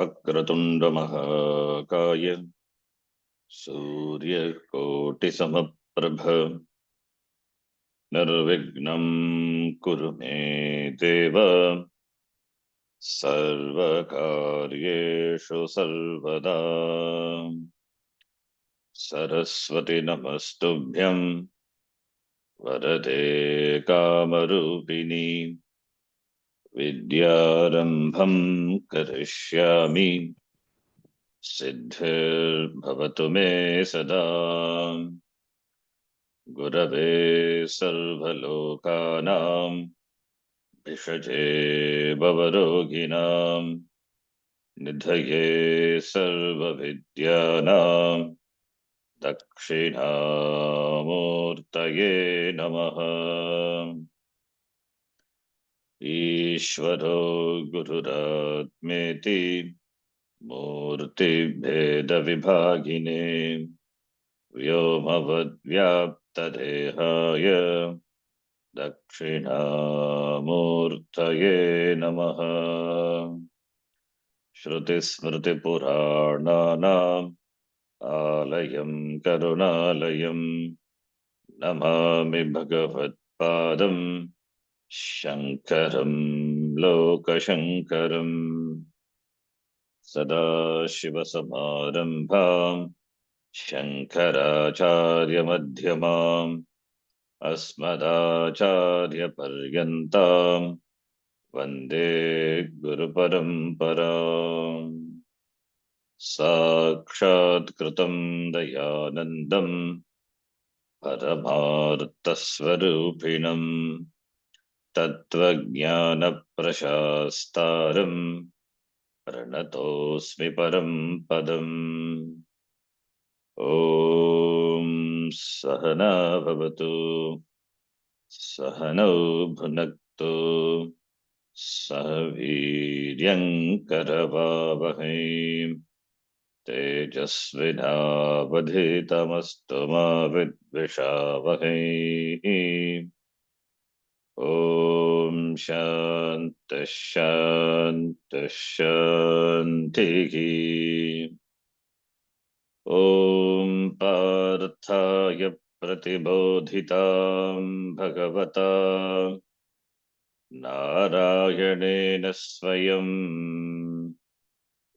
वक्रतुंड महाकाय सूर्यकोटिसमप्रभ निर्विघ्नं कुरु मे देव सर्वकार्येषु सर्वदा। सरस्वती नमस्तुभ्यं वरदे कामरूपिणी विद्यारम्भं करिष्यामि सिद्धिर्भवतु मे सदा। गुरवे सर्वलोकानां भिषजे भवरोगिणां निधये सर्वविद्यानां दक्षिणामूर्तये नमः। ईश्वरो गुरुरात्मेति मूर्तिभेदविभागिने व्योमवद्व्याप्तदेहाय दक्षिणामूर्तये नमः। श्रुतिस्मृतिपुराणानाम् आलयं करुणालयं नमामि भगवत्पादं शङ्करं लोकशङ्करम्। सदाशिवसमारम्भाम् शङ्कराचार्यमध्यमाम् अस्मदाचार्यपर्यन्ताम् वन्दे गुरुपरम्पराम्। साक्षात्कृतं दयानन्दं परमार्थस्वरूपिणं तत्त्वज्ञानप्रशास्तारं प्रणतोऽस्मि परं पदम्। ॐ सहना भवतु सहनौ भुनक्तु सह वीर्यङ्करवावहै तेजस्विनावधीतमस्तु मा विद्विषावहै। ॐ शान्तिः शान्तिः शान्तिः। ॐ पार्थाय प्रतिबोधितां भगवता नारायणेन स्वयं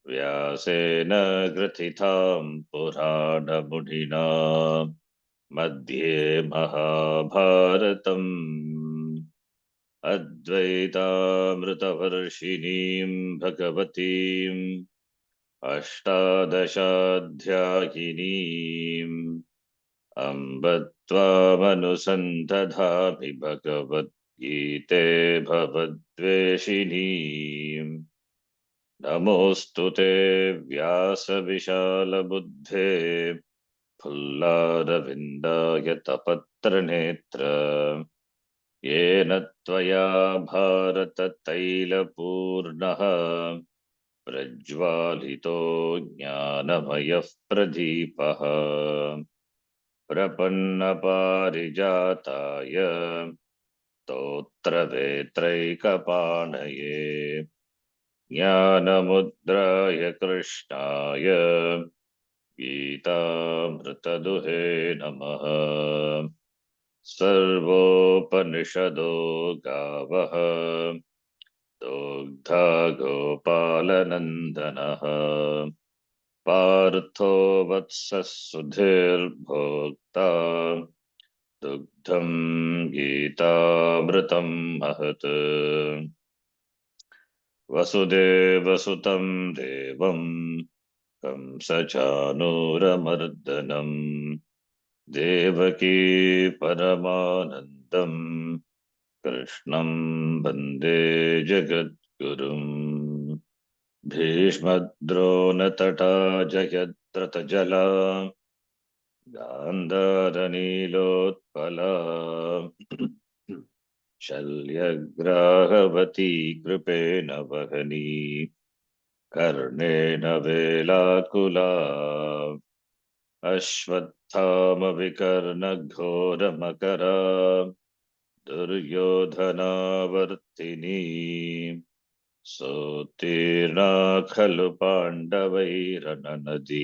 व्यासेन ग्रथितां पुराणमुनिना मध्ये महाभारतम् अद्वैतामृतवर्षिणीं भगवतीम् अष्टादशाध्यायिनीम् अम्ब त्वामनुसन्दधामि भगवद्गीते भवद्वेषिणीम्। नमोऽस्तु ते व्यासविशालबुद्धे फुल्लारविन्दायतपत्रनेत्र येन त्वया भारततैलपूर्णः प्रज्वालितो ज्ञानमयः प्रदीपः। प्रपन्नपारिजाताय स्तोत्रवेत्रैकपाणये ज्ञानमुद्राय कृष्णाय गीतामृतदुहे नमः। सर्वोपनिषदो गावः दुग्धा गोपालनन्दनः पार्थो वत्सः सुधीर्भोक्ता दुग्धं गीतामृतं महत्। वसुदेवसुतं देवं कंसचानूरमर्दनम् देवकी परमानन्दं कृष्णं वन्दे जगद्गुरुम्। भीष्मद्रोणतटा जयद्रथजला गान्धारनीलोत्पला शल्यग्राहवती कृपेण वहनी कर्णेन वेलाकुला अश्वत्थामविकर्णघोरमकरा दुर्योधनावर्तिनी सोत्तीर्णा खलु पाण्डवैरननदी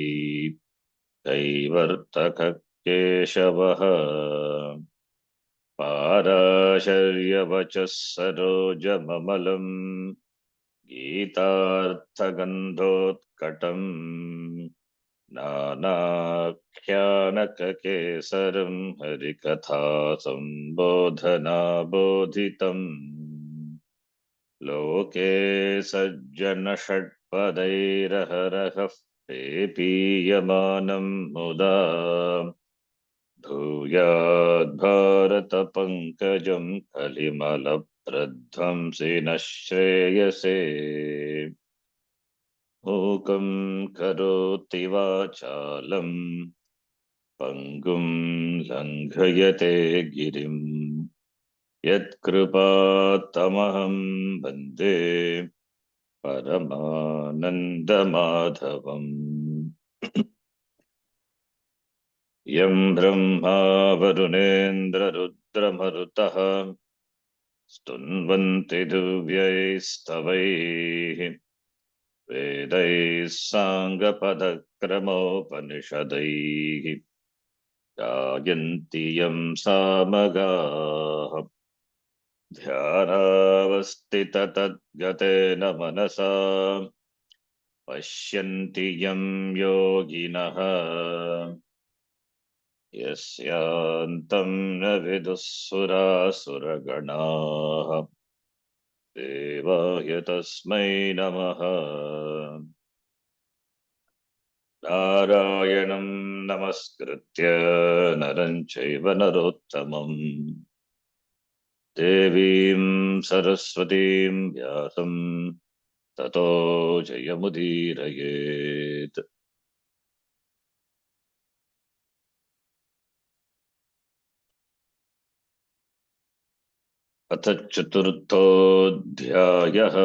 कैवर्तकः केशवः पाराशर्यवचः सरोजममलम् गीतार्थगन्धोत्कटम् नानाख्यानककेसरम् हरिकथा सम्बोधनाबोधितम् लोके सज्जनषट्पदैरहरहः पेपीयमानम् मुदा भूयाद्भारतपङ्कजम् कलिमलप्रध्वंसिनः श्रेयसे मूकम् करोति वाचालम् पङ्गुम् लङ्घयते गिरिम् यत्कृपात्तमहं वन्दे परमानन्दमाधवम् यं ब्रह्मा वरुणेन्द्ररुद्रमरुतः स्तुन्वन्ति दिव्यैस्तवैः वेदैः साङ्गपदक्रमोपनिषदैः गायन्ति यं सामगाः ध्यानावस्थिततद्गतेन मनसा पश्यन्ति यं योगिनः यस्यान्तं न विदुःसुरासुरगणाः देवाय तस्मै नमः। नारायणं नमस्कृत्य नरं चैव नरोत्तमम् देवीं सरस्वतीं व्यासं ततो जयमुदीरयेत्। अथ चतुर्थोऽध्यायः।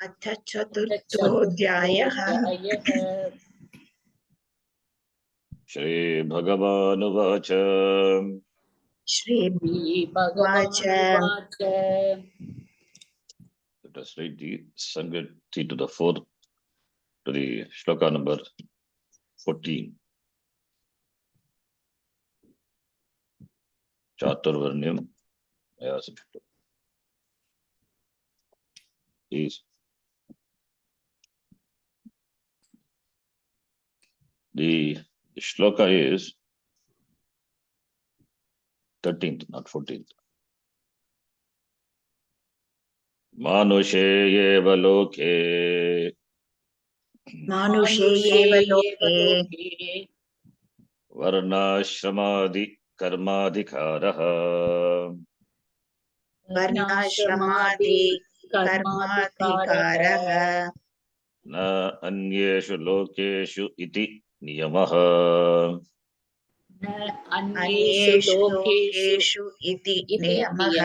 अथ चतुर्थोऽध्यायः। श्रीभगवानुवाच श्रीभगवानुवाच Let us read the Sangati to the fourth, to the shloka number 14. Chaturvarnyam. Yes. Please. The shloka is 13th, not 14th. Manushe eva loke मानुषे एव लोके varnashramaadi karmadhikarah वर्णाश्रमादि कर्माधिकारः na anyeshu lokeshu iti niyamah अन्येषु लोकेषु इति नियमः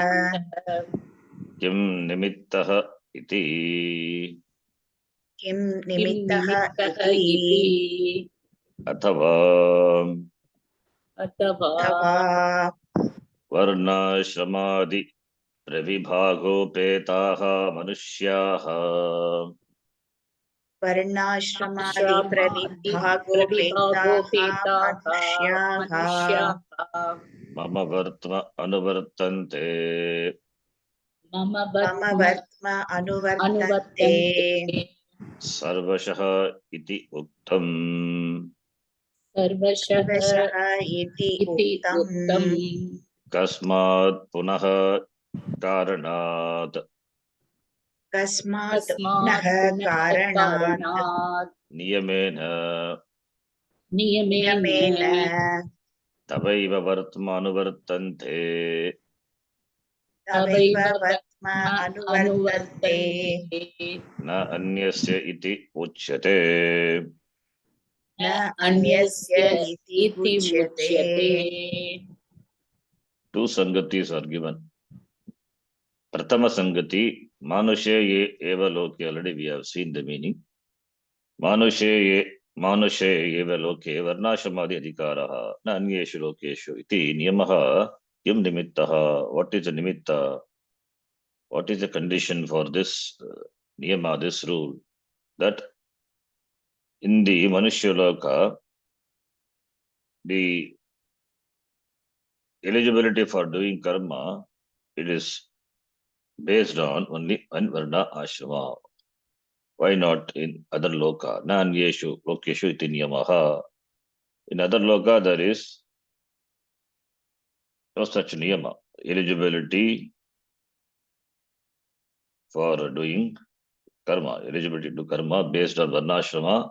किम निमित्तः इति किं निमित्तः इति अथवा वर्णाश्रमादि प्रविभागोपेताः मनुष्याः वर्णाश्रमादि प्रविभागोपेताः मनुष्याः मम वर्त्म अनुवर्तन्ते मम वर्त्म अनुवर्तन्ते सर्वशः इति उक्तम् सर्वशः इति उक्तम् कस्मात् पुनः कारणात् कस्मात् पुनः कारणात् नियमेन तवैव वर्त्म अनुवर्तन्ते तवैव वर्त्म अनुवर्तन्ते न अन्यस्य इति उच्यते न अन्यस्य इति उच्यते। Two sangatis are given. Prathama sangati, manushe ye eva loke, already we have seen the meaning. Manushe eva loke, varnashamadi adhikaraha, na anyeshu lokeshu, iti niyamaha, kim nimittaha, what is the nimitta? what is the condition for this niyama, this rule, that in the Manushya Loka, the eligibility for doing karma, it is based on only one varna ashrama. Why not in other loka? Na anyeshu lokeshu iti niyamaha. In other loka, there is no such niyama. Eligibility for doing karma, eligibility to karma based on varnashrama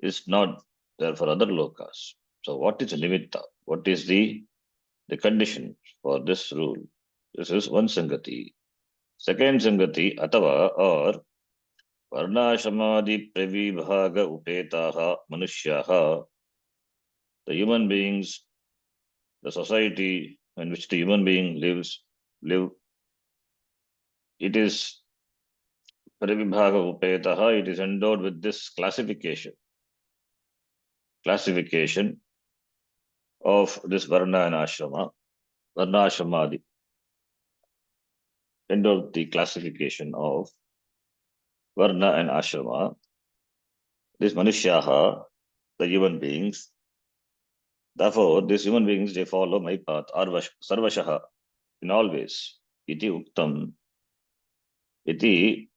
is not there for other lokas. So what is nimitta? What is the condition for this rule? This is one sangati. Second sangati, atava or varnashramaadi pravibhaga upetaha manushyaha, the human beings, the society in which the human being live, it is pravibhaga upetaha, it is endowed with this classification of this varna and ashrama, varna ashramadi, endowed the classification of varna and ashrama. These manushyaha, the human beings, therefore these human beings, they follow my path, sarvashaha, in all ways. Iti uktam, iti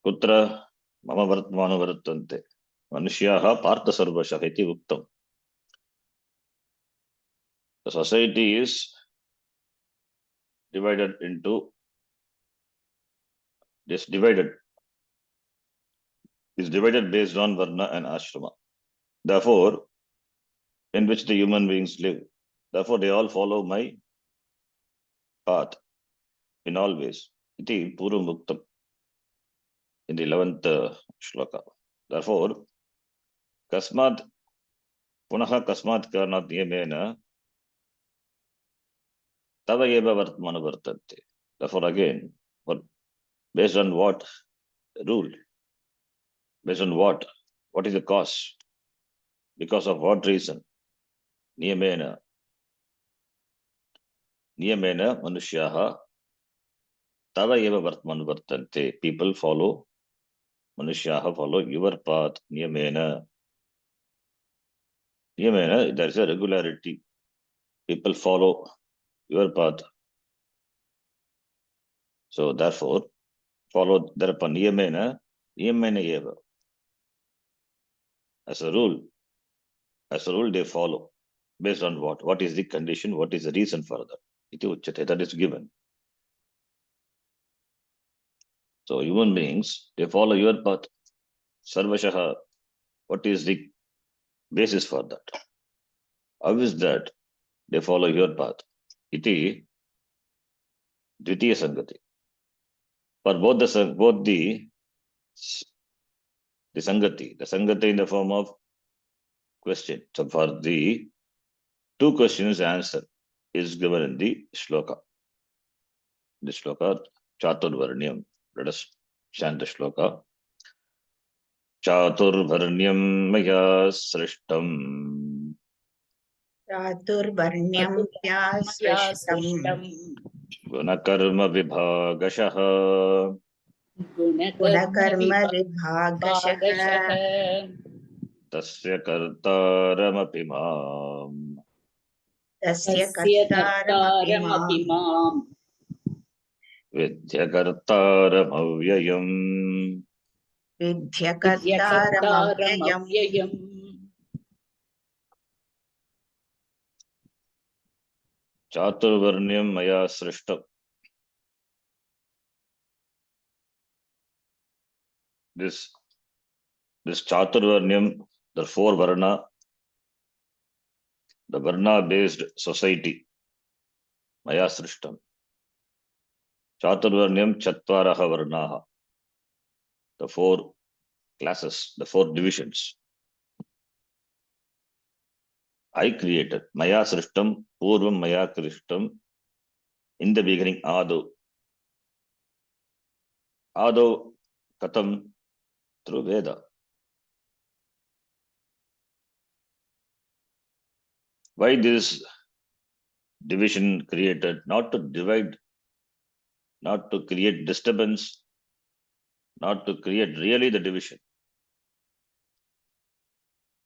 kutra mama vartmanu vartante. Manushyaha partha sarvashaha iti uktam. The society is divided into is divided based on varna and ashrama. Therefore, in which the human beings live. Therefore, they all follow my path in all ways. Iti Purvam Muktam in the 11th shloka. Therefore, Kasmat Punaha Kasmat Karnat Yemena Tava Yeva Vartmana Vartante. Therefore, again, based on what rule? Based on what? What is the cause? Because of what reason? Niyamena Manushyaha Tava Eva Vartman Vartante. People follow, Manushyaha follow your path. Niyamena, there is a regularity. People follow your path. So therefore, follow thereupon Niyamena Eva. As a rule, they follow. Based on what? What is the condition? What is the reason for that? Iti uchyate, that is given. So human beings, they follow your path. Sarvashaha, what is the basis for that? How is that they follow your path? Iti Dvitiya Sangati. For both the Sangati in the form of question. So for the two questions, answer is given in the shloka. The shloka Chaturvarnyam. Let us chant the shloka. Chaturvarnyam maya srishtam. Chaturvarnyam mya srishtam. Gunakarma vibhagashaha. Gunakarma vibhagashah. Tasya kartaramapi mam. Tasya kartaramapi mam. Vidya kartaramavyayam. Vidya kartaramavyayam. Chaturvarnyam maya srishtam. This Chaturvarnyam, the four Varna, the Varna-based society, maya srishtam. Chaturvarnyam Chatvaraha Varnaha, the four classes, the four divisions. I created. Maya srishtam, Purvam maya krishtam. In the beginning, Ado. Ado Katam, through Veda. Why this division created? Not to divide not to create disturbance, not to create really the division,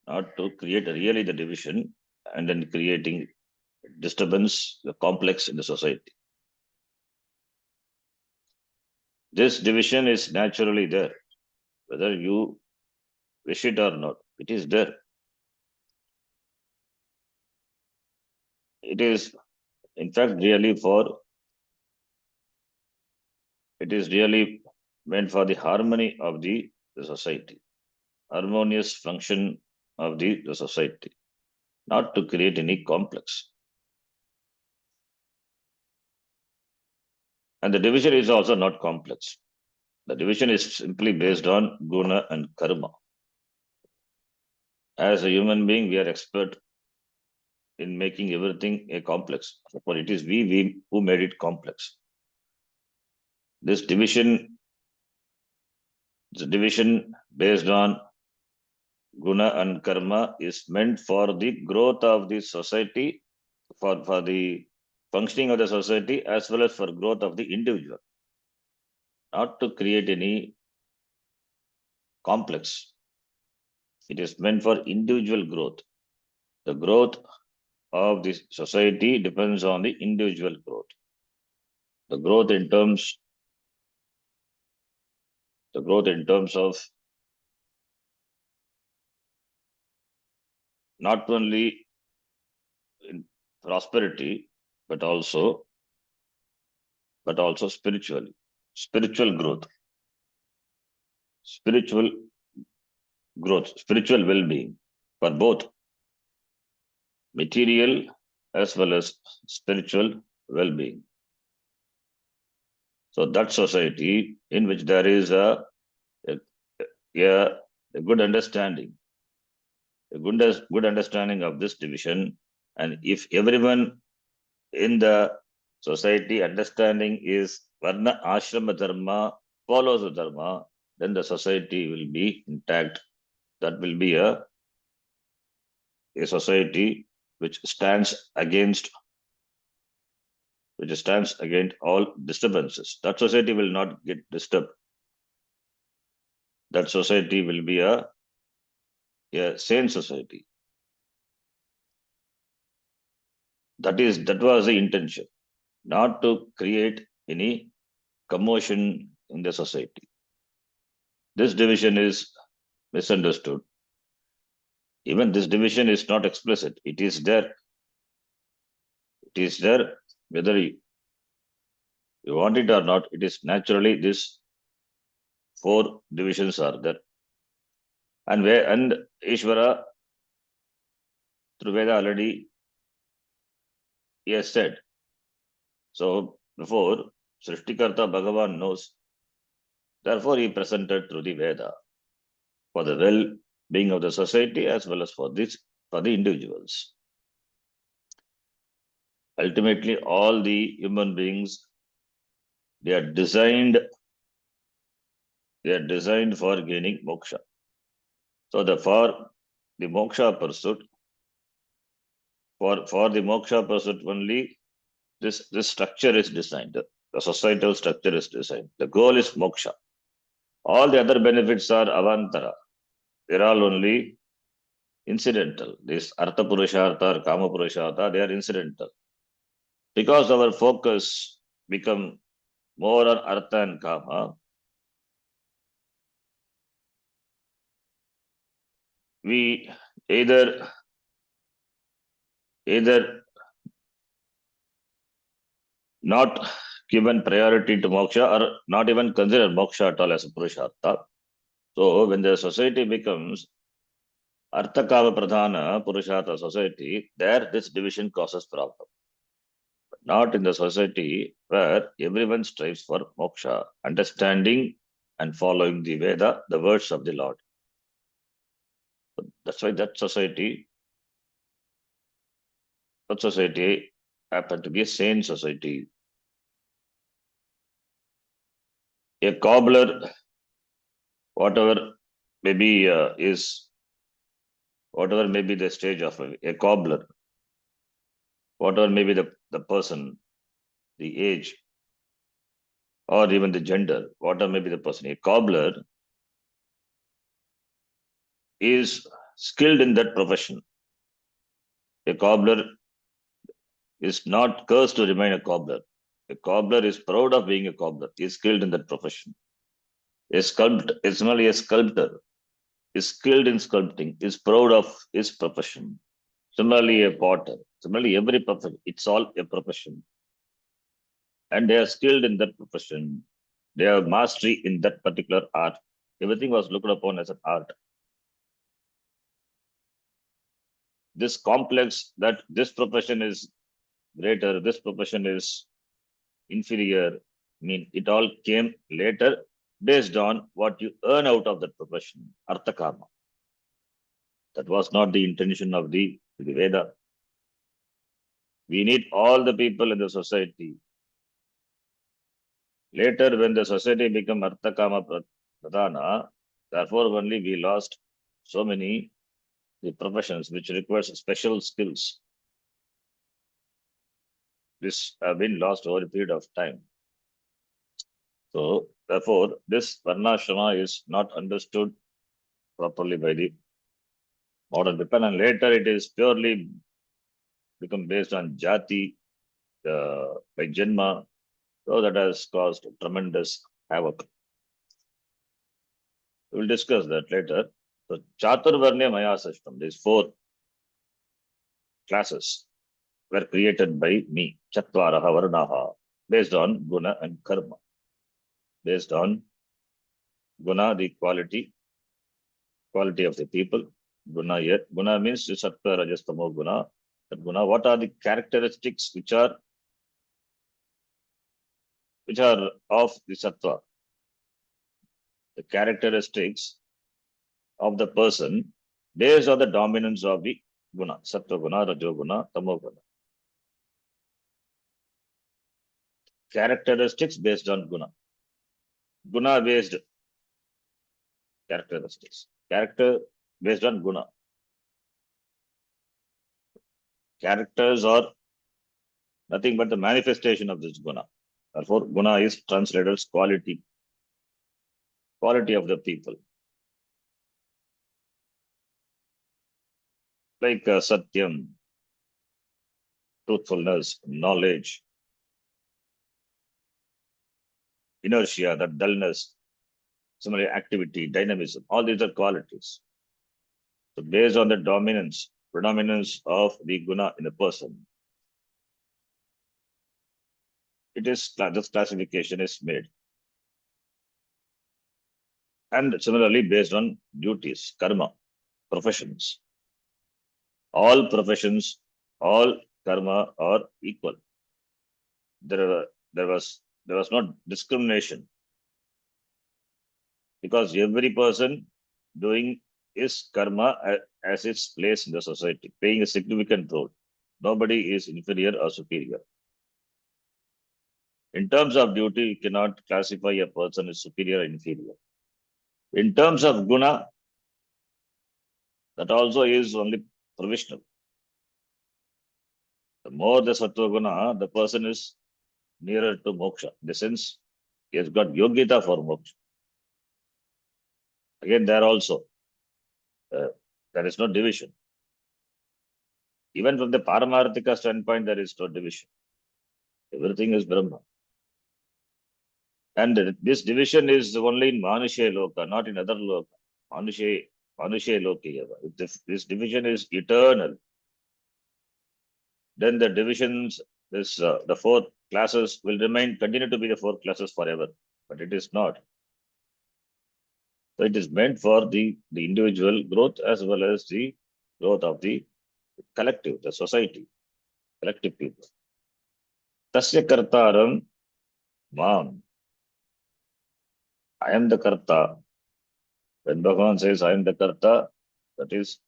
not to create really the division and then creating disturbance, the complex in the society. This division is naturally there, whether you wish it or not. It is there. It is, in fact, it is really meant for the harmony of the society, harmonious function of the society, not to create any complex. And the division is also not complex. The division is simply based on guna and karma. As a human being, we are expert in making everything a complex. But it is we who made it complex. This division based on guna and karma is meant for the growth of the society, for the functioning of the society, as well as for growth of the individual, not to create any complex. It is meant for individual growth. The growth of the society depends on the individual growth. The growth in terms of not only in prosperity, but also spiritually, spiritual growth, spiritual spiritual well-being for both material as well as spiritual well-being. So that society in which there is a good understanding, a good understanding of this division, and if everyone in the society understanding is varna ashrama dharma, follows the dharma, then the society will be intact. That will be a society which stands against all disturbances. That society will not get disturbed. That society will be a sane society. That was the intention, not to create any commotion in the society. This division is misunderstood. Even this division is not explicit. It is there. It is there, whether you want it or not. It is naturally these 4 divisions are there. And Ishvara through Veda already he has said. So before Srishtikarta Bhagavan knows, therefore he presented through the Veda for the well-being of the society as well as for the individuals. Ultimately, all the human beings, they are designed for gaining moksha. So for the moksha pursuit, for the moksha pursuit only, this structure is designed. The societal structure is designed. The goal is moksha. All the other benefits are avantara. They're all only incidental. This artha purushartha or kama purushartha, they are incidental. Because our focus become more on artha and kama, we either not given priority to moksha or not even consider moksha at all as a purushartha. So when the society becomes artha kama pradhana purushartha society, there this division causes problem. But not in the society where everyone strives for moksha, understanding and following the Veda, the words of the Lord. That's why that society happened to be a sane society. A cobbler, whatever may be whatever may be the stage of a cobbler, whatever may be the person, the age, or even the gender, whatever may be the person. A cobbler is skilled in that profession. A cobbler is not cursed to remain a cobbler. A cobbler is proud of being a cobbler. He is skilled in that profession. A sculptor is not a sculptor, is skilled in sculpting, is proud of his profession. Similarly, a potter. Similarly, every profession, it's all a profession. And they are skilled in that profession. They have mastery in that particular art. Everything was looked upon as an art. This complex that this profession is greater, this profession is inferior, I mean, it all came later based on what you earn out of that profession, artha karma. That was not the intention of the Veda. We need all the people in the society. Later, when the society became artha kama pradhana, therefore only we lost so many the professions which requires special skills. This have been lost over a period of time. So, therefore, this varnashrama is not understood properly by the modern people, and later it is purely become based on jati, by janma, so that has caused tremendous havoc. We will discuss that later. So, Chaturvarnya Maya system, these four classes were created by me, Chatvaraha Varnaha, based on guna and karma. Based on guna, the quality of the people. Guna means sattva, rajas, tamo guna. That guna, what are the characteristics which are of the sattva? The characteristics of the person based on the dominance of the guna, sattva guna, rajo guna, tamo guna. Characteristics based on guna. Guna based characteristics. Character based on guna. Characters are nothing but the manifestation of this guna. Therefore, guna is translated as quality. Quality of the people. Like satyam, truthfulness, knowledge, inertia, that dullness, similarly activity, dynamism, all these are qualities. So based on the predominance of the guna in a person, this classification is made. And similarly based on duties, karma, professions. All professions, all karma are equal. There was no discrimination, because every person doing his karma as its place in the society, playing a significant role. Nobody is inferior or superior. In terms of duty, you cannot classify a person as superior or inferior. In terms of guna, that also is only provisional. The more the sattva guna, the person is nearer to moksha. In the sense, he has got yogita for moksha. Again, there also, there is no division. Even from the Paramarthika standpoint, there is no division. Everything is Brahma. And this division is only in Manushe Loka, not in other Loka. Manushe Loka. If this division is eternal, then the divisions, the four classes will continue to be the four classes forever. But it is not. So it is meant for the individual growth as well as the growth of the collective, the society, collective people. Tasya kartaram mam. I am the karta. When Bhagavan says I am the karta, that is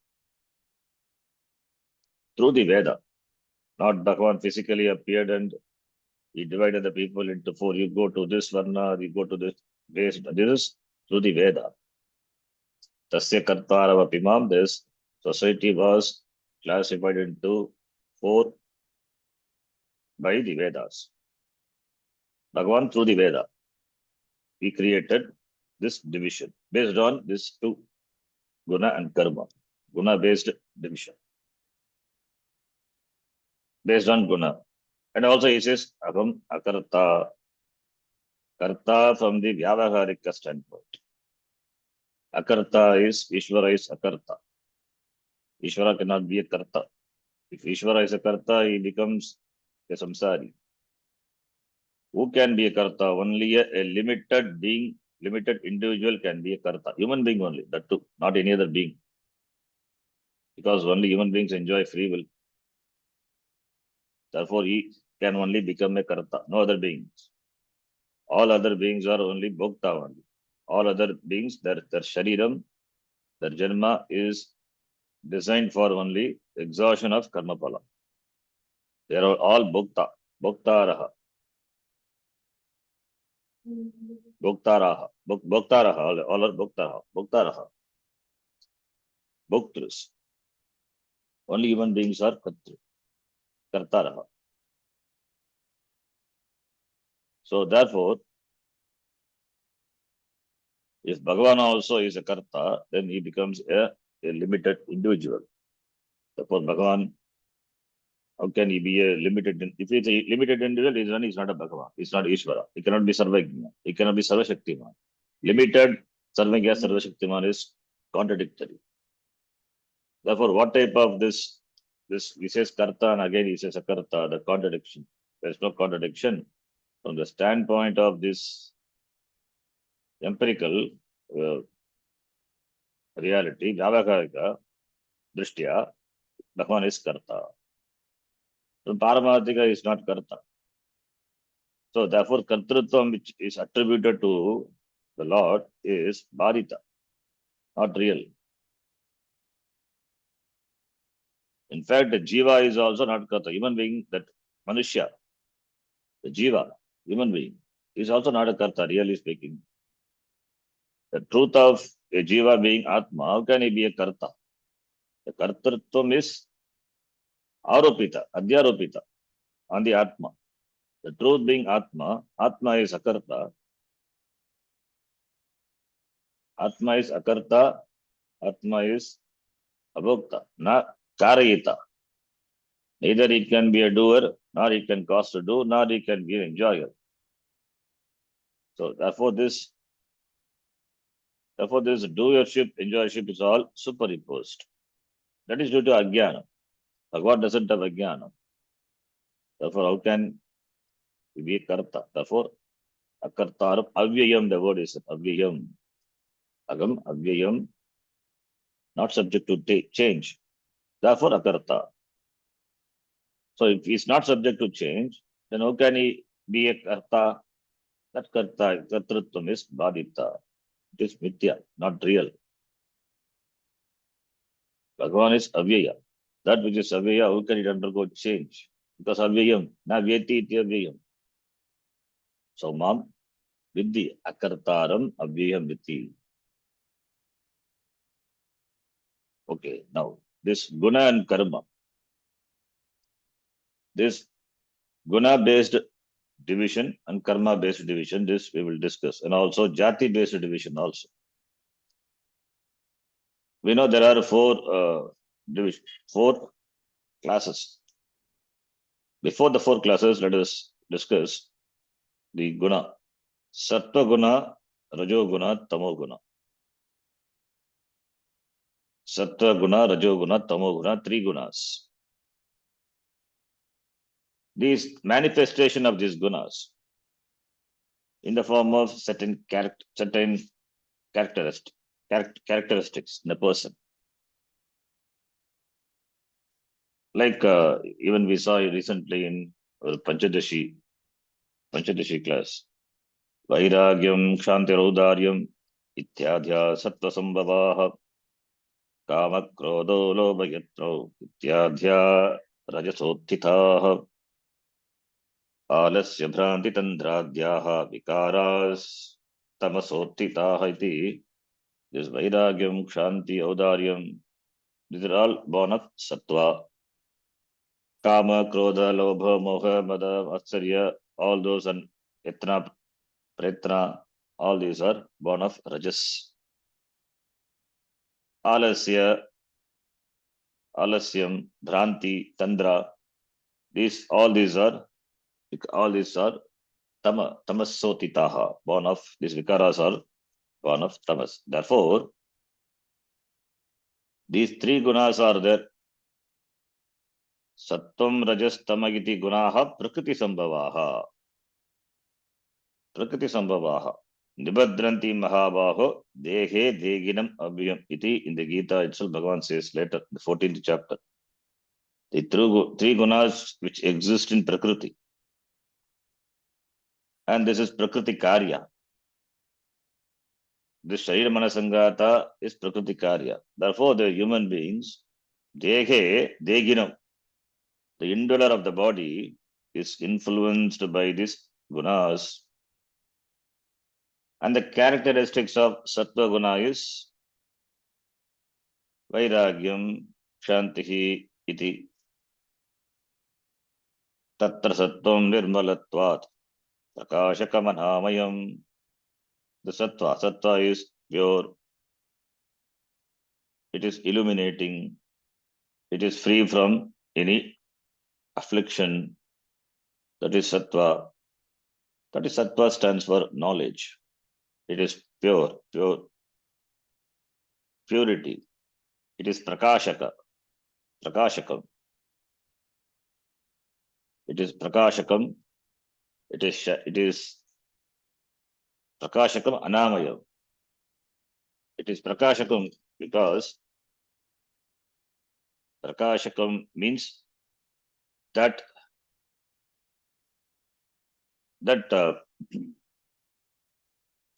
through the Veda. Not Bhagavan physically appeared and he divided the people into four. You go to this varna, you go to this base. This is through the Veda. Tasya kartarava pimam. This society was classified into four by the Vedas. Bhagavan through the Veda. he created this division based on these two, guna and karma. Guna based division. Based on guna. And also he says, Aham Akarta, Karta from the Vyavaharika standpoint. Akarta is, Ishvara is Akarta. Ishvara cannot be a Karta. If Ishvara is a Karta, he becomes a Samsari. Who can be a Karta? Only a limited being, limited individual can be a Karta. Human being only, that too, not any other being. Because only human beings enjoy free will. Therefore, he can only become a Karta, no other beings. All other beings are only Bhokta only. All other beings, their Shariram, their Janma is designed for only exhaustion of Karma Phala. They are all Bhokta, Bhoktaraha. Bhoktaraha, Bhoktaraha, all are Bhoktaraha, Bhoktaraha. Bhoktrus. Only human beings are Kartru, Kartaraha. So therefore, if Bhagavan also is a Karta, then he becomes a limited individual. Therefore, Bhagavan, how can he be a limited? If he's a limited individual, then he's not a Bhagavan. He's not Ishvara. He cannot be Sarvajna. He cannot be Sarvashaktiman. Limited Sarvajna, Sarvashaktiman is contradictory. Therefore, what type of this he says Karta and again he says Akarta, the contradiction. There is no contradiction. From the standpoint of this empirical reality, Vyavaharika, Drishtya, Bhagavan is Karta. So Paramarthika is not Karta. So therefore, Kartrutvam which is attributed to the Lord is Bharita, not real. In fact, the Jiva is also not Karta. Human being, that Manushya, the Jiva, human being, is also not a Karta, really speaking. The truth of a Jiva being Atma, how can he be a Karta? The Kartrutvam is Aropita, Adhyaropita on the Atma. The truth being Atma, Atma is Akarta. Atma is Akarta, Atma is Abhokta, not Karayita. Neither it can be a doer, nor it can cause to do, nor it can be an enjoyer. So therefore this doership, enjoyership is all superimposed. That is due to Ajnana. Bhagavan doesn't have Ajnana. Therefore, how can he be a Karta? Therefore, Akartaram, Avyayam, the word is Avyayam. Agam, Avyayam, not subject to change. Therefore, Akarta. So if he is not subject to change, then how can he be a Karta? That Karta, Kartrutvam is Badita. It is Mithya, not real. Bhagavan is Avyaya. That which is Avyaya, how can it undergo change? Because Avyayam, na Vyeti iti Avyayam. So Mam, Vidhi, Akartaram, Avyayam Vidhi. Okay, now this Guna and Karma. This Guna-based division and Karma-based division, this we will discuss. And also Jati-based division also. We know there are four classes. Before the four classes, let us discuss the Guna. Sattva Guna, Rajo Guna, Tamo Guna. Sattva Guna, Rajo Guna, Tamo Guna, three gunas. These manifestation of these gunas in the form of certain characteristics in a person. Like even we saw recently in Panchadashi class. Vairagyam, Kshantiraudaryam, Ityadhya, Sattva Sambhavaha, Kama Krodho Lobhayatro, Ityadhya, Rajasottitaha, Alasya Bhranti Tandradhyaha, Vikaras, Tamasottitaha iti. This Vairagyam, Kshanti, Audaryam, these are all born of Sattva. Kama, Krodha, Lobha, Moha, Mada, Atsarya, all those and Yatna, Pretna, All these are born of rajas. Alasya, alasyam, bhranti, tandra. All these are tamasotitaha. Born of these vikaras are born of tamas. Therefore, these three gunas are there. Sattvam, rajas, tamagiti gunaha prakriti sambhavaha. Prakriti sambhavaha. Nibadranti mahabaho dehe deginam abhyam iti. In the Gita itself, Bhagavan says later, the 14th chapter. The three gunas which exist in Prakriti. And this is Prakriti Karya. This Sharira Manasangata is Prakriti Karya. Therefore, the human beings, Dehe, Deginam, the indweller of the body is influenced by these gunas. And the characteristics of Sattva Guna is Vairagyam, Shantihi, Iti. Tatra Sattvam Nirmalatvat, Prakashakamanhamayam. The Sattva is pure, it is illuminating, it is free from any affliction. That is Sattva. That is Sattva stands for knowledge. It is purity. It is Prakashakam. It is Prakashakam. It is Prakashakam Anamayam. It is Prakashakam because Prakashakam means that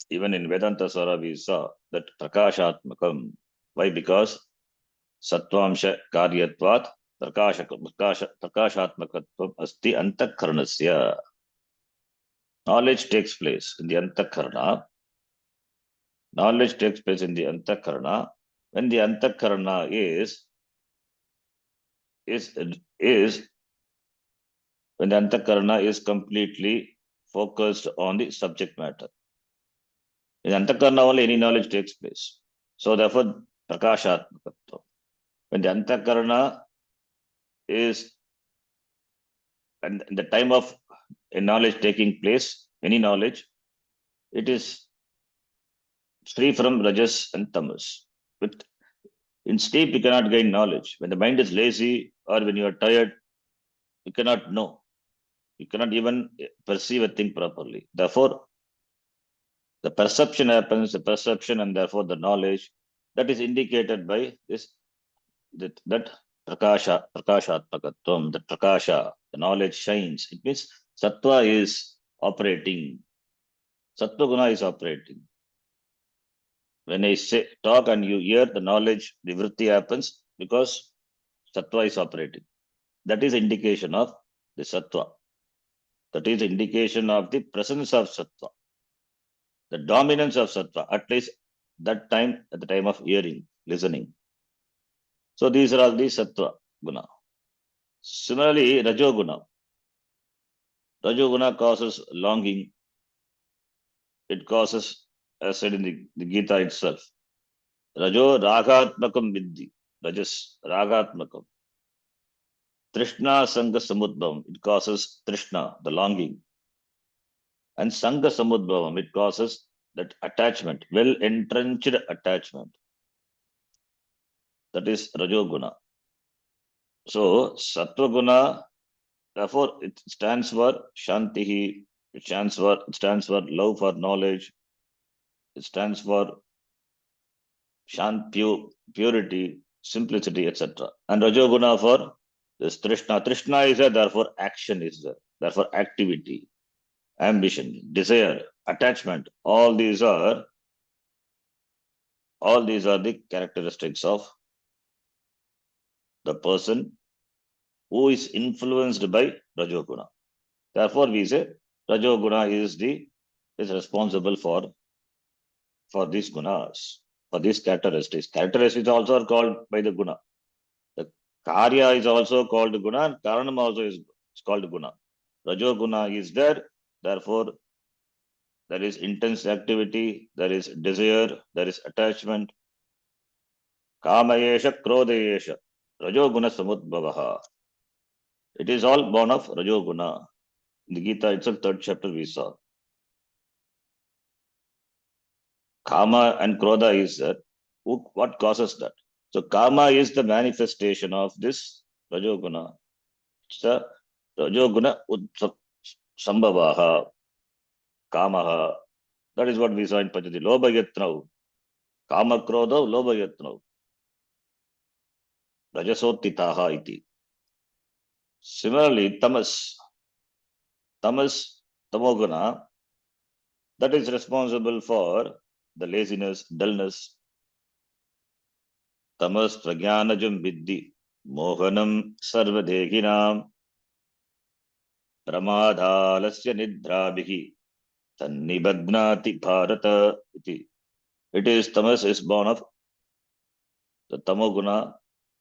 even in Vedanta Sara we saw that Prakashatmakam. Why? Because Sattvamsha Karyatvat Prakashatmakatvam asti Antakarnasya. Knowledge takes place in the Antakarna. Knowledge takes place in the Antakarna. When the Antakarna is when the Antakarna is completely focused on the subject matter. In Antakarna only any knowledge takes place. So therefore, Prakashatmakatvam. When the Antakarna is, and the time of a knowledge taking place, any knowledge, it is free from rajas and tamas. But in sleep, you cannot gain knowledge. When the mind is lazy or when you are tired, you cannot know. You cannot even perceive a thing properly. Therefore, the perception happens, and therefore the knowledge that is indicated by that prakashatmakatvam, that prakasha, the knowledge shines. It means sattva is operating. Sattva guna is operating. When I talk and you hear the knowledge, the vritti happens because sattva is operating. That is indication of the sattva. That is indication of the presence of sattva. The dominance of sattva, at least that time, at the time of hearing, listening. So these are all the sattva guna. Similarly, rajoguna. Rajoguna causes longing. It causes, as said in the Gita itself, Rajo ragatmakam viddhi. Rajas ragatmakam. Trishna sanga samudbhavam. It causes trishna, the longing. And sanga samudbhavam. It causes that attachment, well entrenched attachment. That is rajoguna. So sattva guna, therefore it stands for shantihi. It stands for love for knowledge. It stands for purity, simplicity, etc. And rajoguna for this trishna. Trishna is there, therefore action is there. Therefore activity, ambition, desire, attachment. All these are the characteristics of the person who is influenced by rajoguna. Therefore, we say rajoguna is responsible for these gunas, for these characteristics. Characteristics also are called by the guna. The karya is also called guna, and karanam also is called guna. Rajoguna is there, therefore there is intense activity, there is desire, there is attachment. Kamayesha, Krodayesha, Rajoguna Samudbhavaha. It is all born of Rajoguna. In the Gita itself, 3rd chapter, we saw. Kama and Krodha is that. What causes that? So Kama is the manifestation of this Rajoguna. It's the Rajoguna Sambhavaha, Kamaha. That is what we saw in Pachati. Lobha Yatnau. Kama Krodha, Lobha Yatnau. Rajasotitaha iti. Similarly, Tamas, Tamoguna, that is responsible for the laziness, dullness. Tamas pragyanajam viddhi, mohanam sarvadehinam, pramadhalasya nidrabhihi, tannibadnati bharata iti. It is tamas is born of the tamoguna.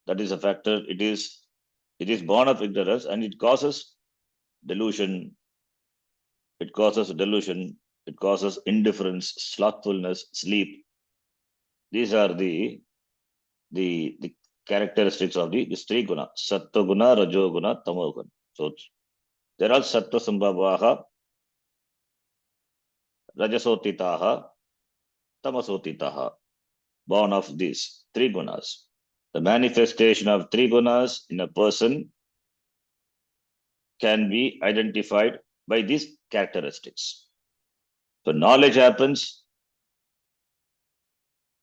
That is a factor. It is born of ignorance and it causes delusion. It causes delusion. It causes indifference, slothfulness, sleep. These are the characteristics of this three guna: sattva guna, rajo guna, tamo guna. So there are sattva sambhavaha, rajasotitaha, tamasotitaha, born of these three gunas. The manifestation of three gunas in a person can be identified by these characteristics. So knowledge happens.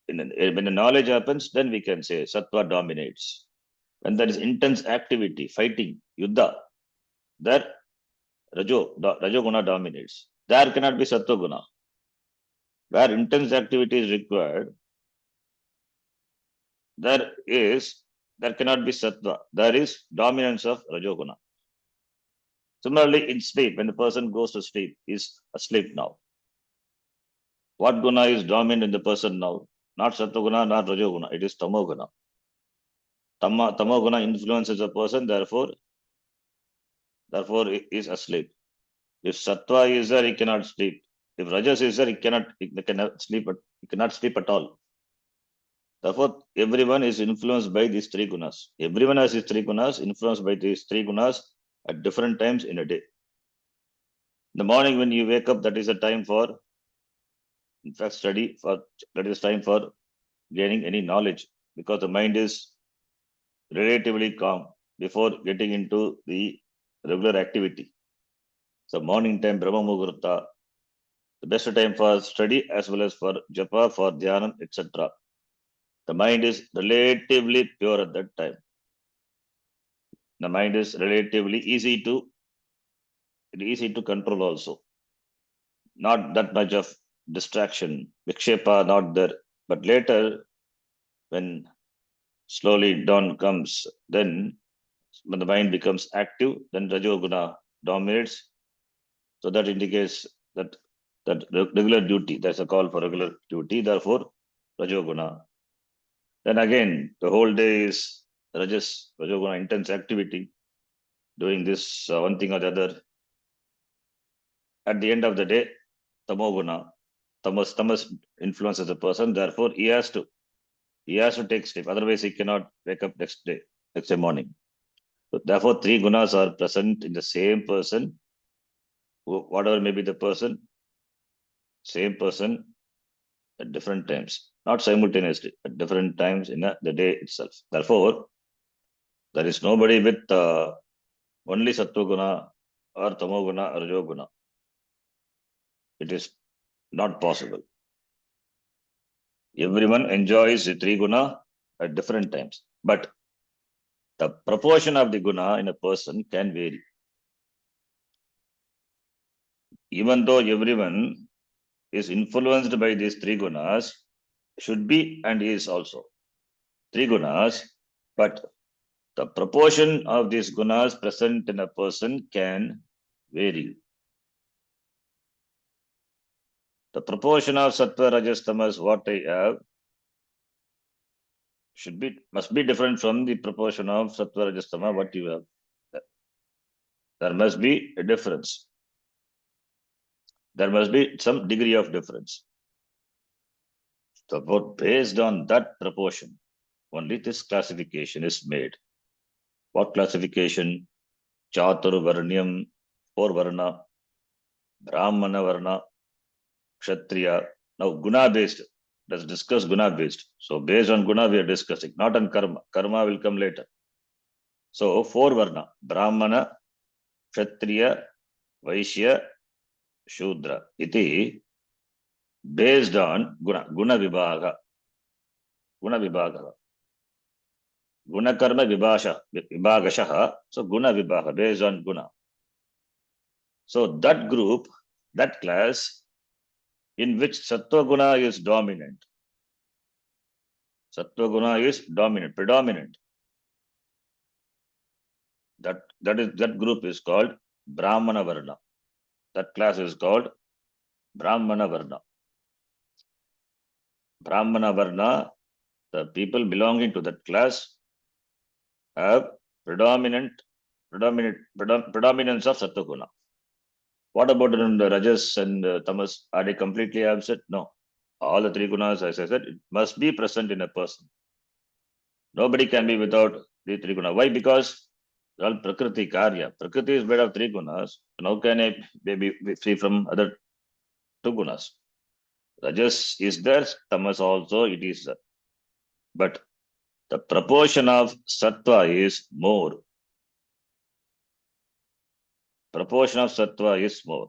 When the knowledge happens, then we can say sattva dominates. When there is intense activity, fighting, yuddha, there rajoguna dominates. There cannot be sattva guna. Where intense activity is required, there cannot be sattva. There is dominance of rajoguna. Similarly, in sleep, when the person goes to sleep, he is asleep now. What guna is dominant in the person now? Not sattva guna, not rajoguna. It is tamoguna. Tamoguna influences a person, therefore he is asleep. If sattva is there, he cannot sleep. If rajas is there, he cannot sleep. He cannot sleep at all. Therefore, everyone is influenced by these three gunas. Everyone has these three gunas, influenced by these three gunas at different times in a day. In the morning, when you wake up, that is a time for, in fact, study. That is time for gaining any knowledge, because the mind is relatively calm before getting into the regular activity. So morning time, Brahma Muhurta, the best time for study as well as for japa, for dhyanam, etc. The mind is relatively pure at that time. The mind is relatively easy to control also. Not that much of distraction, vikshepa not there. But later, when slowly dawn comes, then when the mind becomes active, then rajoguna dominates. So that indicates that regular duty, that's a call for regular duty, therefore rajoguna. Then again, the whole day is rajoguna, intense activity, doing this one thing or the other. At the end of the day, tamoguna, tamas influences the person, therefore he has to take sleep, otherwise he cannot wake up next day morning. So therefore, three gunas are present in the same person, whatever may be the person, same person at different times, not simultaneously, at different times in the day itself. Therefore, there is nobody with only sattva-guna or tamoguna or rajoguna. It is not possible. Everyone enjoys the three guna at different times, but the proportion of the guna in a person can vary. Even though everyone is influenced by these three gunas, should be and is also three gunas, but the proportion of these gunas present in a person can vary. The proportion of sattva, rajas, tamas, what I have, must be different from the proportion of sattva, rajas, tamas, what you have. There must be a difference. There must be some degree of difference. So based on that proportion, only this classification is made. What classification? Chatur Varnyam, 4 Varna, Brahmana Varna, Kshatriya. Now Guna based. Let's discuss Guna based. So based on Guna we are discussing, not on Karma. Karma will come later. So 4 Varna, Brahmana, Kshatriya, Vaishya, Shudra. Iti based on Guna Vibhaga. Guna Vibhaga. Guna Karma Vibhagashaha. So Guna Vibhaga based on Guna. So that group, that class in which Sattva Guna is dominant. Sattva Guna is dominant, predominant. That group is called Brahmana Varna. That class is called Brahmana Varna. Brahmana Varna, the people belonging to that class have predominance of Sattva Guna. What about in the Rajas and Tamas? Are they completely absent? No. All the 3 gunas, as I said, it must be present in a person. Nobody can be without the 3 gunas. Why? Because all Prakriti Karya. Prakriti is made of 3 gunas. And how can I be free from other 2 gunas? Rajas is there, Tamas also it is there. But the proportion of Sattva is more. Proportion of Sattva is more.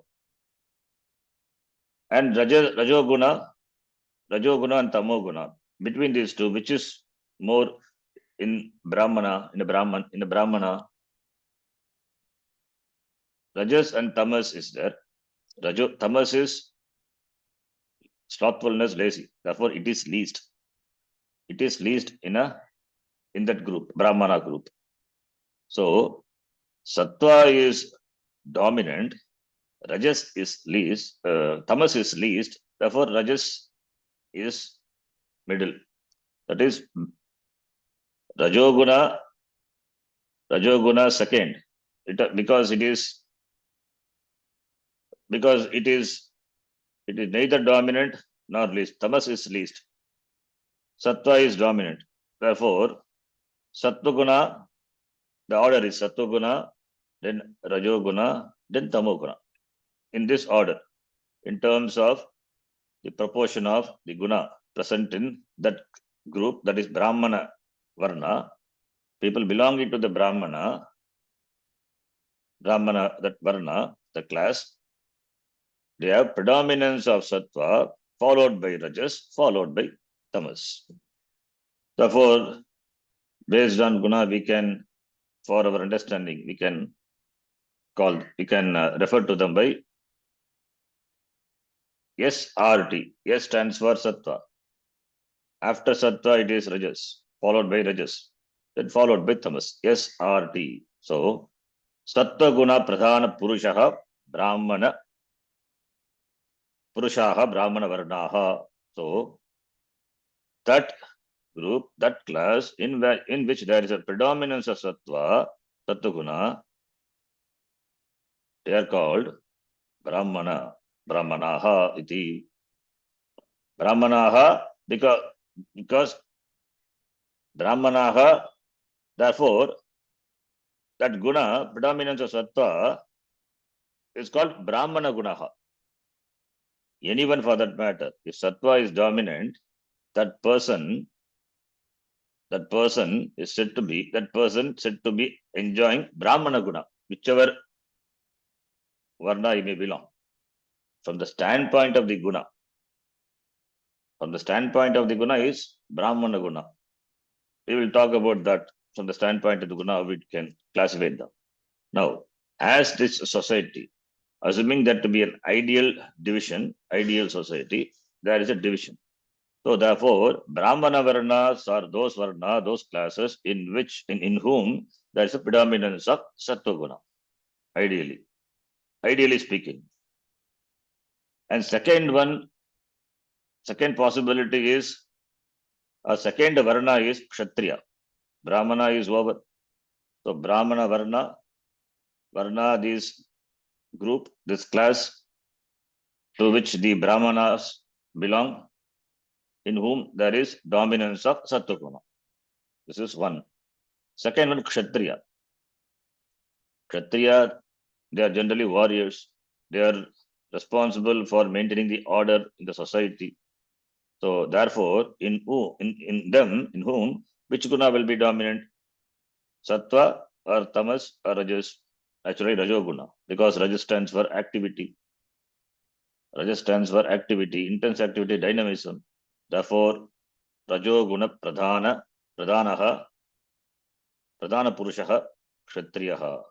And Rajoguna and Tamoguna, between these 2, which is more in Brahmana, in the Brahmana, Rajas and Tamas is there. Tamas is slothfulness, lazy. Therefore, it is least. It is least in that group, Brahmana group. So, Sattva is dominant, Rajas is least, Tamas is least. Therefore, Rajas is middle. That is Rajoguna second. Because it is neither dominant nor least. Tamas is least. Sattva is dominant. Therefore, Sattva-guna, the order is Sattva-guna, then Rajoguna, then Tamoguna. In this order, in terms of the proportion of the guna present in that group, that is Brahmana Varna, people belonging to the Brahmana, that Varna, the class, they have predominance of Sattva, followed by Rajas, followed by Tamas. Therefore, based on guna, we can, for our understanding, we can refer to them by SRT. S stands for Sattva. After Sattva, it is Rajas, followed by Rajas, then followed by Tamas. SRT. So, Sattva Guna Pradhana Purushaha Brahmana Varnaha. So, that group, that class in which there is a predominance of Sattva Guna, they are called Brahmanaha iti. Brahmanaha, because Brahmanaha, therefore, that guna, predominance of Sattva, is called Brahmana Gunaha. Anyone for that matter, if Sattva is dominant, that person is said to be enjoying Brahmana Guna, whichever Varna he may belong. From the standpoint of the guna. From the standpoint of the guna is Brahmana Guna. We will talk about that from the standpoint of the guna, we can classify them. Now, as this society, assuming that to be an ideal division, ideal society, there is a division. So therefore, Brahmana Varnas are those Varna, those classes in whom there is a predominance of Sattva Guna, ideally speaking. And second possibility is, a second Varna is Kshatriya. Brahmana is over. So Brahmana Varna, this group, this class, to which the Brahmanas belong, in whom there is dominance of Sattva-guna. This is one. Second one, Kshatriya. Kshatriya, they are generally warriors. They are responsible for maintaining the order in the society. So therefore, in whom, which guna will be dominant? Sattva or tamas or rajas? Actually, rajoguna, because rajas stands for activity. Rajas stands for activity, intense activity, dynamism. Therefore, rajoguna pradhana, pradhanaha, pradhana purushaha, kshatriyaha.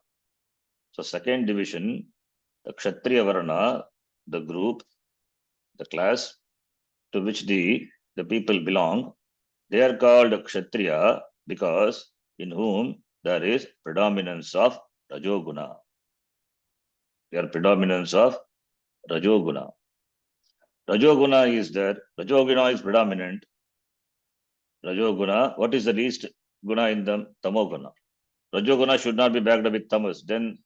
So second division, the kshatriya varna, the group, the class to which the people belong, they are called kshatriya because in whom there is predominance of rajoguna. There are predominance of rajoguna. Rajoguna is there. Rajoguna is predominant. Rajoguna, what is the least guna in them? Tamoguna. Rajoguna should not be backed up with tamas. Then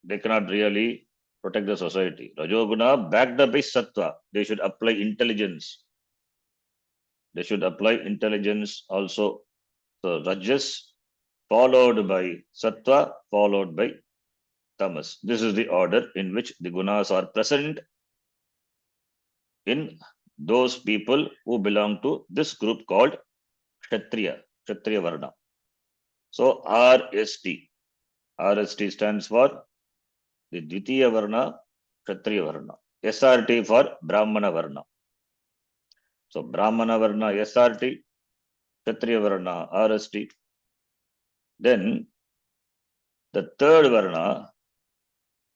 they cannot really protect the society. Rajoguna backed up by sattva. They should apply intelligence. They should apply intelligence also. So rajas followed by sattva, followed by tamas. This is the order in which the gunas are present in those people who belong to this group called Kshatriya, Kshatriya Varna. So RST. RST stands for the Dvitiya Varna, Kshatriya Varna. SRT for Brahmana Varna. So Brahmana Varna, SRT, Kshatriya Varna, RST. Then the third Varna,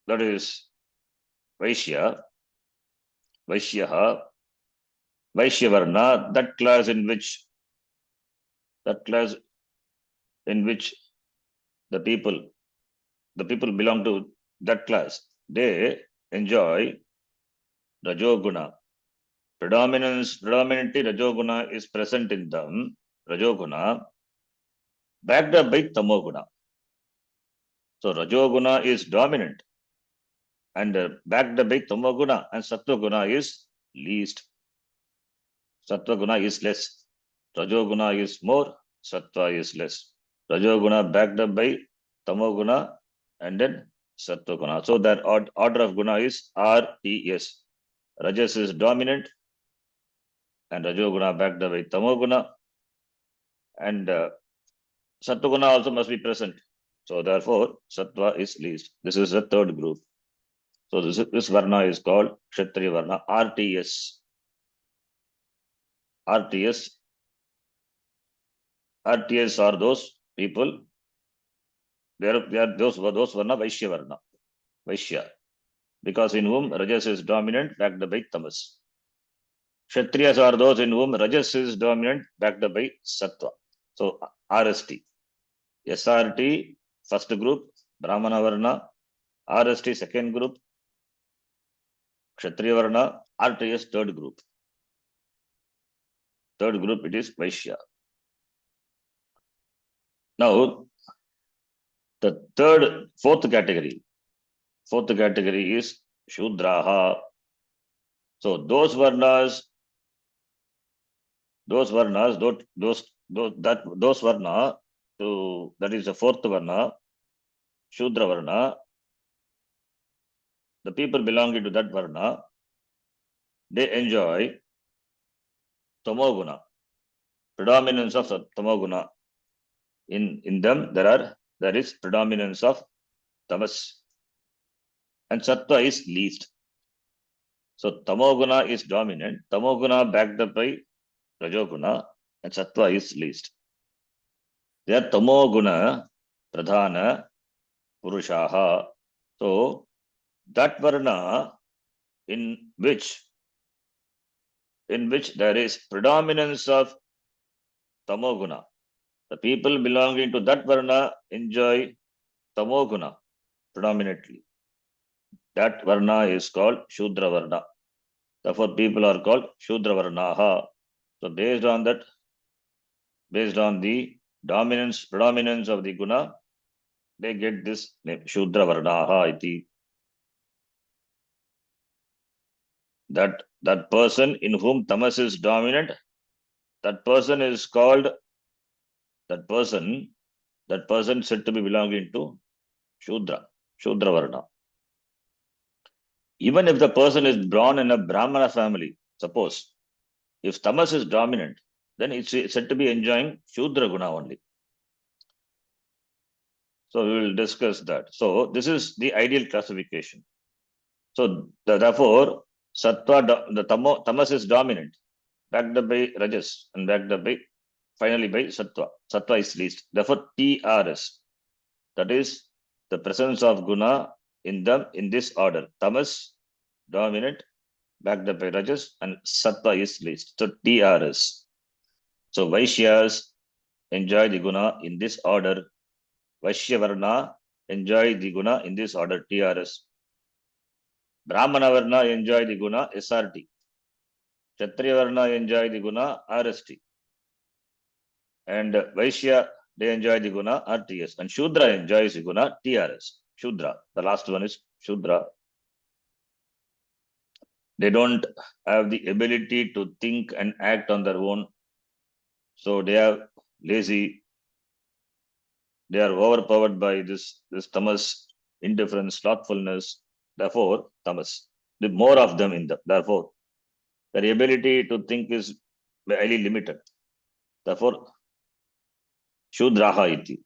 that is Vaishya, Vaishyaha, Vaishya Varna, that class in which the people belong to that class, they enjoy Rajoguna. Predominantly Rajoguna is present in them, Rajoguna, backed up by Tamoguna. So Rajoguna is dominant and backed up by Tamoguna, and Sattva-guna is least. Sattva-guna is less. Rajoguna is more, Sattva is less. Rajoguna backed up by Tamoguna and then Sattva-guna. So that order of guna is RTS. Rajas is dominant and Rajoguna backed up by Tamoguna, and Sattva-guna also must be present. So therefore, Sattva is least. This is the third group. So this Varna is called Kshatriya Varna, RTS. RTS are those people. They are those Varna, Vaishya Varna, Vaishya, because in whom Rajas is dominant, backed by Tamas. Kshatriyas are those in whom Rajas is dominant, backed by Sattva. So RST. SRT, first group, Brahmana Varna. RST, second group, Kshatriya Varna. RTS, third group. Third group, it is Vaishya. Now, the fourth category is Shudraha. So those Varnas, Varna, that is the fourth Varna, Shudra Varna. The people belonging to that Varna, they enjoy Tamoguna, predominance of Tamoguna. In them, there is predominance of Tamas, and Sattva is least. So Tamoguna is dominant, Tamoguna backed up by Rajoguna, and Sattva is least. They are Tamoguna Pradhana Purushaha. So that Varna in which there is predominance of Tamoguna, the people belonging to that Varna enjoy Tamoguna predominantly. That Varna is called Shudra Varna. Therefore, people are called Shudra Varnaha. So based on the predominance of the Guna, they get this name, Shudra Varnaha iti. that person in whom tamas is dominant, that person is called, that person said to be belonging to Shudra Varna. Even if the person is born in a Brahmana family, suppose, if tamas is dominant, then it's said to be enjoying Shudra Guna only. So we will discuss that. So this is the ideal classification. So therefore, sattva, tamas is dominant, backed up by rajas and backed up by finally by sattva. Sattva is least. Therefore, TRS, that is the presence of guna in them in this order. Tamas dominant, backed up by rajas, and sattva is least. So TRS. So Vaishyas enjoy the guna in this order. Vaishya Varna enjoy the guna in this order, TRS. Brahmana Varna enjoy the guna, SRT. Kshatriya Varna enjoy the guna, RST. And Vaishya, they enjoy the guna, RTS. And Shudra enjoys the guna, TRS. Shudra, the last one is Shudra. They don't have the ability to think and act on their own. So they are lazy. They are overpowered by this tamas, indifference, slothfulness. Therefore, tamas. The more of them in them. Therefore, their ability to think is highly limited. Therefore, Shudraha iti.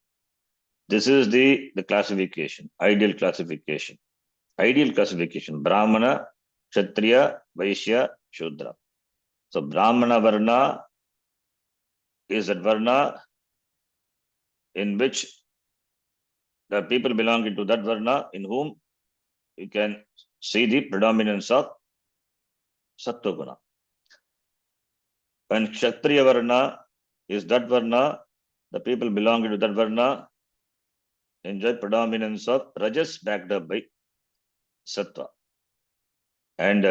This is the classification, ideal classification. Ideal classification, Brahmana, Kshatriya, Vaishya, Shudra. So Brahmana Varna is that Varna in which the people belonging to that Varna in whom you can see the predominance of Sattva Guna. When Kshatriya Varna is that Varna, the people belonging to that Varna enjoy predominance of Rajas backed up by Sattva. And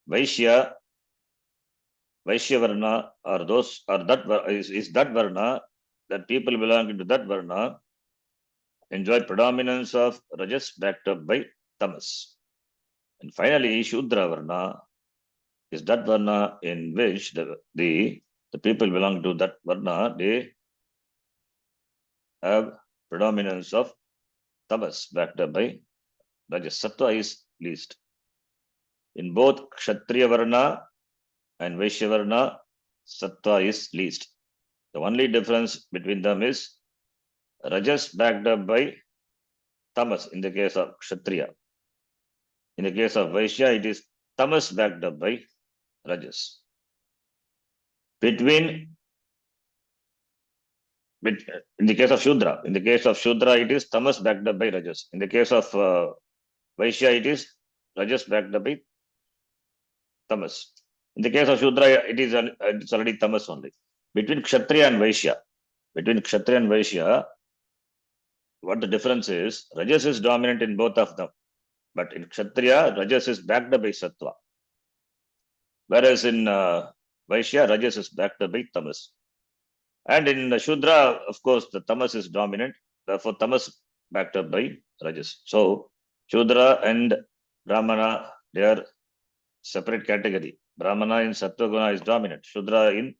Vaishya Varna or those or that is that Varna, that people belonging to that Varna enjoy predominance of Rajas backed up by Tamas. And finally, Shudra Varna is that Varna in which the people belonging to that Varna, they have predominance of Tamas backed up by Rajas. Sattva is least. In both Kshatriya Varna and Vaishya Varna, Sattva is least. The only difference between them is Rajas backed up by Tamas in the case of Kshatriya. In the case of Vaishya, it is Tamas backed up by Rajas. In the case of Shudra, it is Tamas backed up by Rajas. In the case of Vaishya, it is Rajas backed up by Tamas. In the case of Shudra, it's already Tamas only. Between Kshatriya and Vaishya, what the difference is, Rajas is dominant in both of them. But in Kshatriya, Rajas is backed up by Sattva. Whereas in Vaishya, Rajas is backed up by Tamas. And in Shudra, of course, the Tamas is dominant. Therefore, Tamas backed up by Rajas. So, Shudra and Brahmana, they are separate category. Brahmana in Sattva Guna is dominant. Shudra in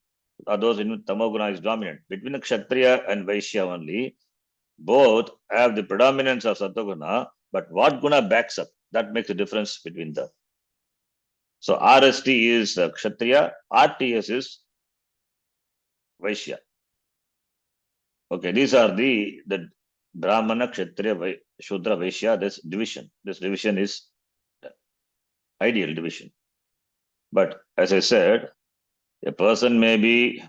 those in Tamoguna is dominant. Between the Kshatriya and Vaishya only, both have the predominance of Sattva Guna, but what Guna backs up, that makes a difference between them. So RST is Kshatriya, RTS is Vaishya. Okay, these are the Brahmana, Kshatriya, Shudra, Vaishya, this division. This division is ideal division. But as I said, a person may be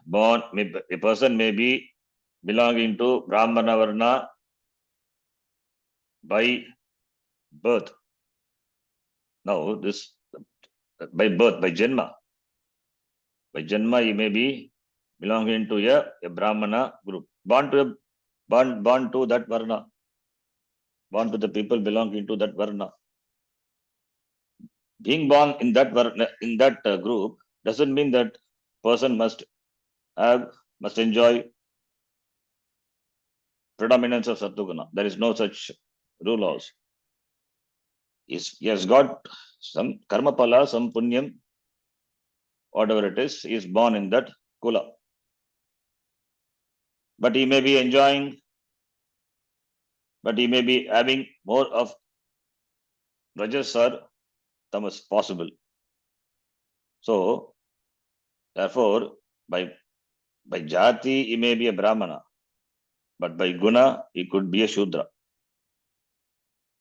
belonging to Brahmana Varna by birth. Now, this by birth, by Janma. By Janma, he may be belonging to a Brahmana group. Born to that Varna. Born to the people belonging to that Varna. Being born in that Varna, in that group, doesn't mean that person must enjoy predominance of Sattva. There is no such rule also. He has got some karma pala, some punyam whatever it is, he is born in that kula. But he may be enjoying, but he may be having more of rajas or tamas possible. So, therefore, by jati, he may be a brahmana, but by guna, he could be a shudra.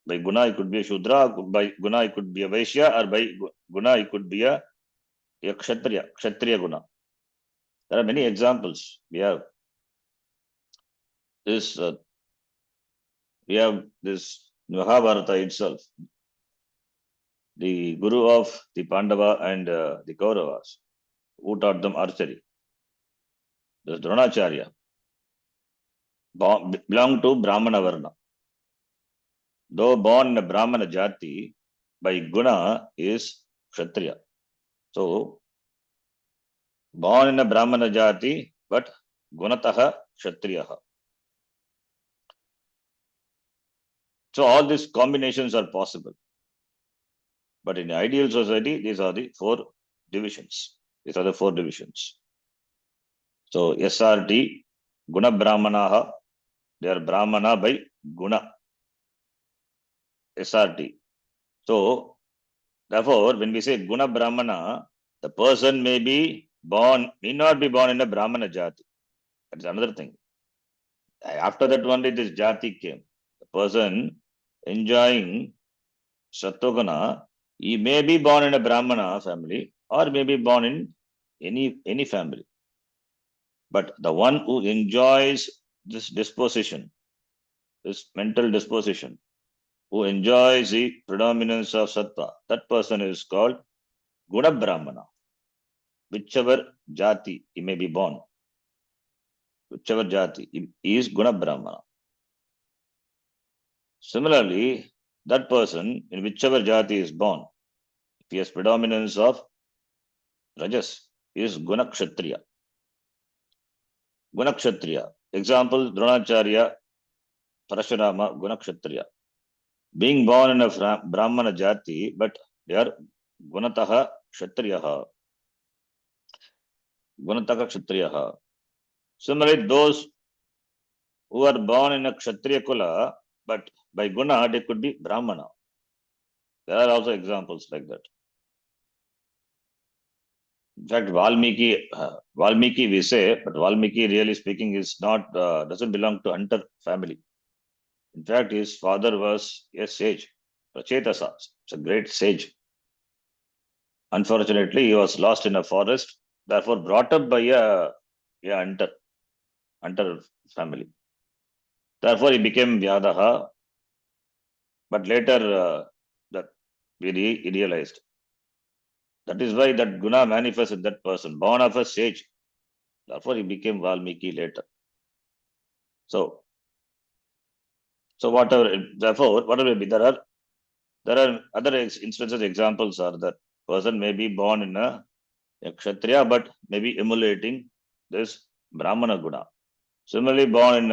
By guna, he could be a shudra, by guna, he could be a vaishya, or by guna, he could be a kshatriya guna. There are many examples. We have this Mahabharata itself. The guru of the Pandava and the Kauravas, who taught them archery. This Dronacharya belonged to Brahmana Varna. Though born in a Brahmana Jati, by guna is Kshatriya. So, born in a Brahmana Jati, but gunataha Kshatriyaha. So, all these combinations are possible. But in ideal society, these are the four divisions. These are the four divisions. So, SRT, Guna Brahmanaha, they are Brahmana by Guna. SRT. So, therefore, when we say Guna Brahmana, the person may not be born in a Brahmana Jati. That's another thing. After that only this Jati came. The person enjoying Sattoguna, he may be born in a Brahmana family or may be born in any family. But the one who enjoys this disposition, this mental disposition, who enjoys the predominance of Sattva, that person is called Guna Brahmana. Whichever Jati he may be born, whichever Jati, he is Guna Brahmana. Similarly, that person in whichever Jati is born, if he has predominance of Rajas, he is Guna Kshatriya. Guna Kshatriya. Example, Dronacharya, Parashurama, Guna Kshatriya. Being born in a Brahmana Jati, but they are Gunataha Kshatriyaha. Gunataha Kshatriyaha. Similarly, those who are born in a Kshatriya Kula, but by Guna, they could be Brahmana. There are also examples like that. In fact, Valmiki we say, but Valmiki really speaking is not, doesn't belong to hunter family. In fact, his father was a sage, Prachetasa, it's a great sage. Unfortunately, he was lost in a forest, therefore brought up by a hunter family. Therefore, he became Vyadaha, but later that he realized. That is why that guna manifests in that person, born of a sage. Therefore, he became Valmiki later. So whatever, therefore, whatever it be, there are other instances, examples are that person may be born in a Kshatriya, but maybe emulating this Brahmana guna. Similarly, born in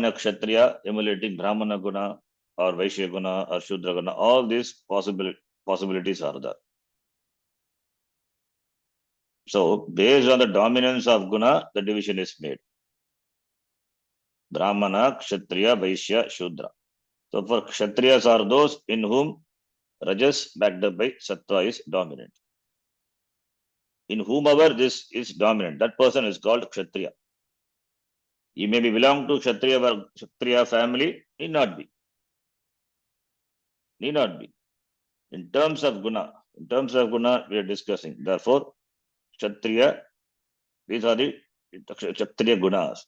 a Kshatriya, emulating Brahmana guna or Vaishya guna or Shudra guna. All these possibilities are there. So, based on the dominance of guna, the division is made. Brahmana, Kshatriya, Vaishya, Shudra. So, for Kshatriyas are those in whom Rajas backed up by Sattva is dominant. In whomever this is dominant, that person is called Kshatriya. He may be belong to Kshatriya family, need not be. In terms of guna, we are discussing. Therefore, Kshatriya, these are the Kshatriya gunas.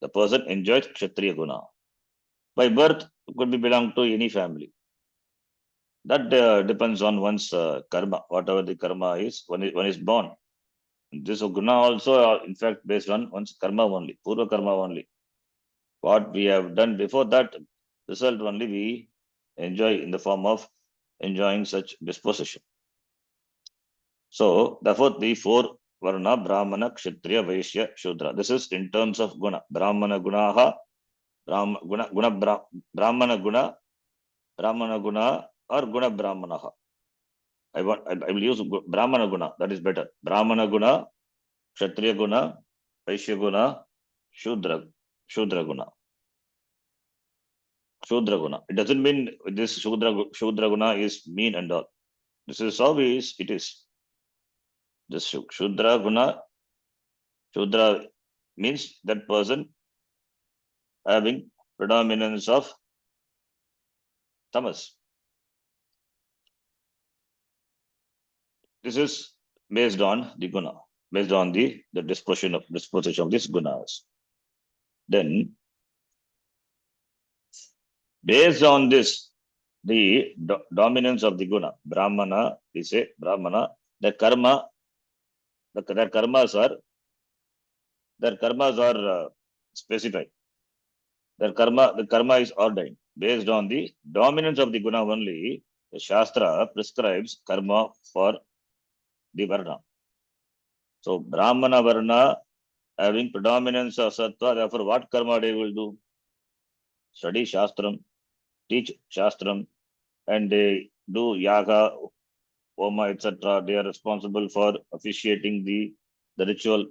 The person enjoys Kshatriya guna. By birth, could be belong to any family. That depends on one's karma, whatever the karma is, one is born. This guna also, in fact, based on one's karma only, purva karma only. What we have done before that, result only we enjoy in the form of enjoying such disposition. So, therefore, the four varna, Brahmana, Kshatriya, Vaishya, Shudra. This is in terms of guna. Brahmana gunaha, Brahmana guna or guna Brahmanaha. I will use Brahmana guna. That is better. Brahmana guna, Kshatriya guna, Vaishya guna, Shudra guna. Shudra guna. It doesn't mean this Shudra guna is mean and all. This is how it is. This Shudra guna, Shudra means that person having predominance of tamas. This is based on the guna, based on the disposition of these gunas. Then, based on this, the dominance of the guna, Brahmana, we say Brahmana, the karma, their karmas are specified. The karma is ordained based on the dominance of the guna only. The Shastra prescribes karma for the Varna. So Brahmana Varna having predominance of Sattva, therefore what karma they will do? Study Shastram, teach Shastram, and they do Yaga, Homa, etc. They are responsible for officiating the ritual.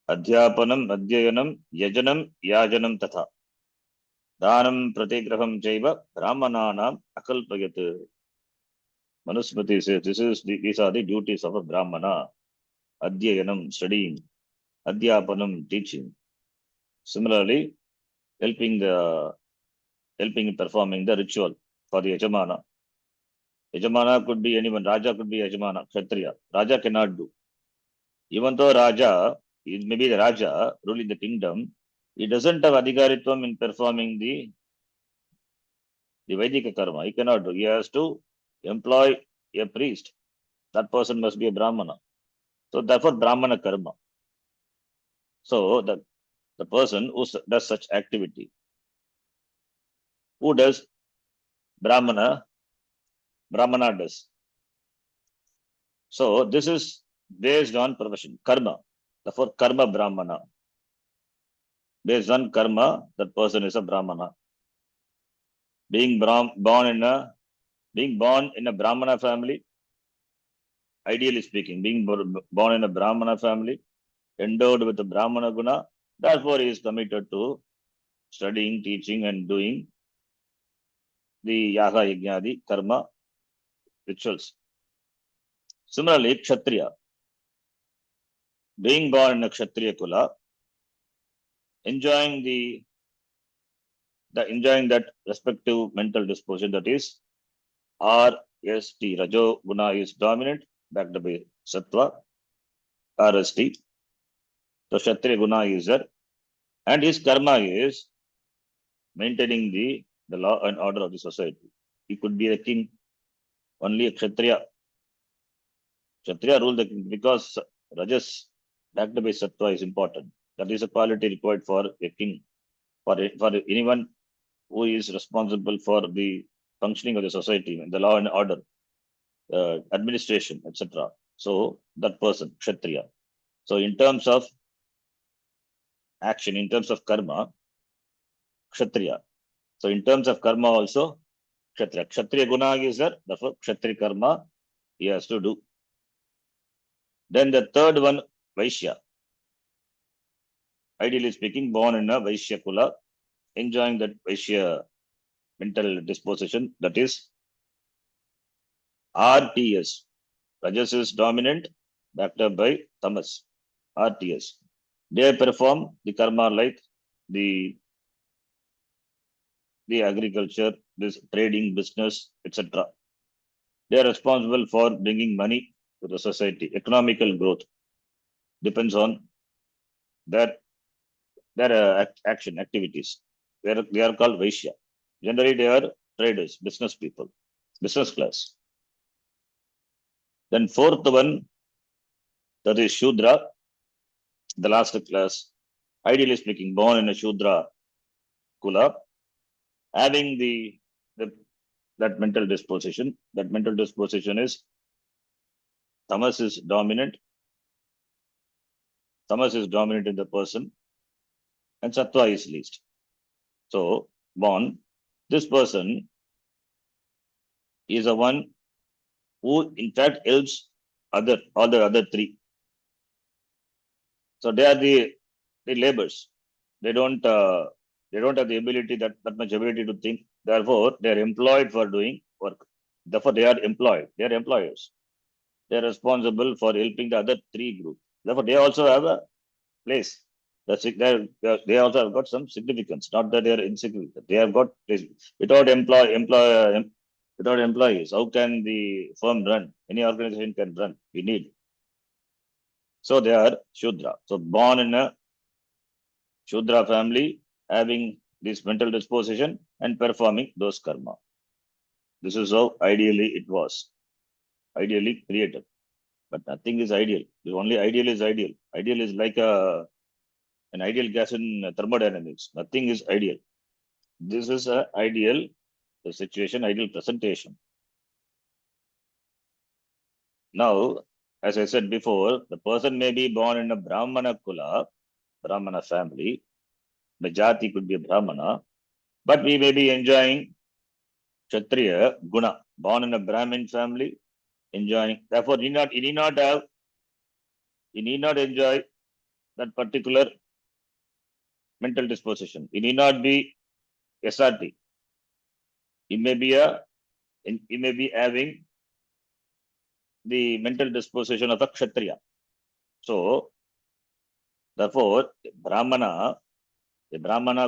Adhyapanam, Adhyayanam, Yajanam, Yajanam Tatha. Dhanam, Pratigraham, Jaiva, Brahmananam, Akalpayat. Manusmriti says these are the duties of a Brahmana. Adhyayanam, studying. Adhyapanam, teaching. Similarly, helping performing the ritual for the Yajamana. Yajamana could be anyone. Raja could be Yajamana, Kshatriya. Raja cannot do. Even though Raja, maybe the Raja ruling the kingdom, he doesn't have adhikaritvam in performing the Vaidika karma. He cannot do. He has to employ a priest. That person must be a Brahmana. So therefore, Brahmana karma. So the person who does such activity, who does Brahmana does. So this is based on profession, karma. Therefore, karma Brahmana. Based on karma, that person is a Brahmana. Being born in a Brahmana family, ideally speaking, being born in a Brahmana family, endowed with the Brahmana guna, therefore he is committed to studying, teaching, and doing the Yaga Yajnadi karma rituals. Similarly, Kshatriya, being born in a Kshatriya kula, enjoying that respective mental disposition, that is RST, Rajo guna is dominant, backed by Sattva, RST. So Kshatriya guna is there, and his karma is maintaining the law and order of the society. He could be a king, only a Kshatriya. Kshatriya rule the king because Rajas backed by Sattva is important. That is a quality required for a king, for anyone who is responsible for the functioning of the society, the law and order, administration, etc. So that person, Kshatriya. So in terms of action, in terms of karma, Kshatriya. So in terms of karma also, Kshatriya. Kshatriya guna is there, therefore Kshatriya karma he has to do. Then the third one, Vaishya. Ideally speaking, born in a Vaishya kula, enjoying that Vaishya mental disposition, that is RTS. Rajas is dominant, backed up by Tamas. RTS. They perform the karma like the agriculture, this trading, business, etc. They are responsible for bringing money to the society. Economical growth depends on their action activities. They are called Vaishya. Generally, they are traders, business people, business class. Then fourth one, that is Shudra, the last class. Ideally speaking, born in a Shudra kula, having that mental disposition. That mental disposition is tamas is dominant. Tamas is dominant in the person, and sattva is least. So, born, this person is a one who in fact helps all the other three. So they are the laborers. They don't have the ability, that much ability to think. Therefore, they are employed for doing work. Therefore, they are employed. They are employers. They are responsible for helping the other three groups. Therefore, they also have a place. They also have got some significance. Not that they are insignificant. They have got place. Without without employees, how can the firm run? Any organization can run. We need. So they are Shudra. So born in a Shudra family, having this mental disposition and performing those karma. This is how ideally it was. Ideally created. But nothing is ideal. The only ideal is ideal. Ideal is like an ideal gas in thermodynamics. Nothing is ideal. This is a ideal situation, ideal presentation. Now, as I said before, the person may be born in a Brahmana Kula, Brahmana family. The Jati could be a Brahmana, but we may be enjoying Kshatriya Guna, born in a Brahmin family, enjoying. Therefore, you need not enjoy that particular mental disposition. You need not be SRT. You may be having the mental disposition of a Kshatriya. So, therefore, a Brahmana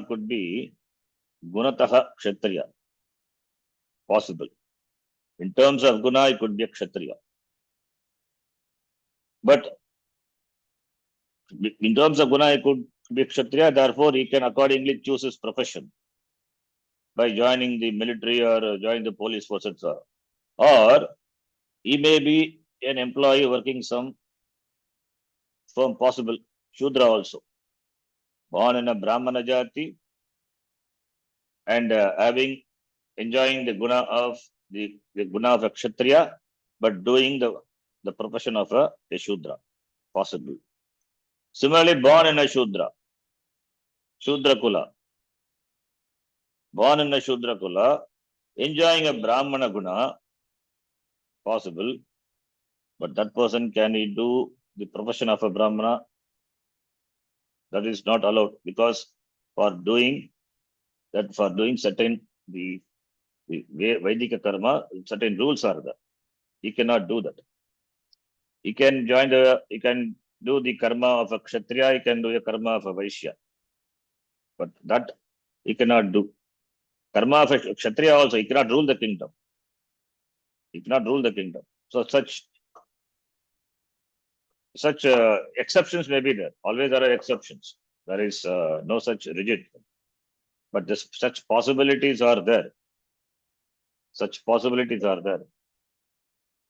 could be Gunataha Kshatriya. Possible. In terms of Guna, it could be a Kshatriya. But in terms of Guna, it could be a Kshatriya, therefore, he can accordingly choose his profession by joining the military or joining the police force, etc. Or he may be an employee working some firm, possible Shudra also, born in a Brahmana Jati and enjoying the guna of the guna of a Kshatriya, but doing the profession of a Shudra, possible. Similarly, born in a Shudra Kula, born in a Shudra Kula, enjoying a Brahmana guna, possible, but that person, can he do the profession of a Brahmana? That is not allowed, because for doing certain the Vedika karma, certain rules are there. He cannot do that. He can do the karma of a Kshatriya, he can do the karma of a Vaishya. But that he cannot do. Karma of a Kshatriya also, he cannot rule the kingdom. He cannot rule the kingdom. So such exceptions may be there. Always there are exceptions. There is no such rigid. But such possibilities are there. Such possibilities are there.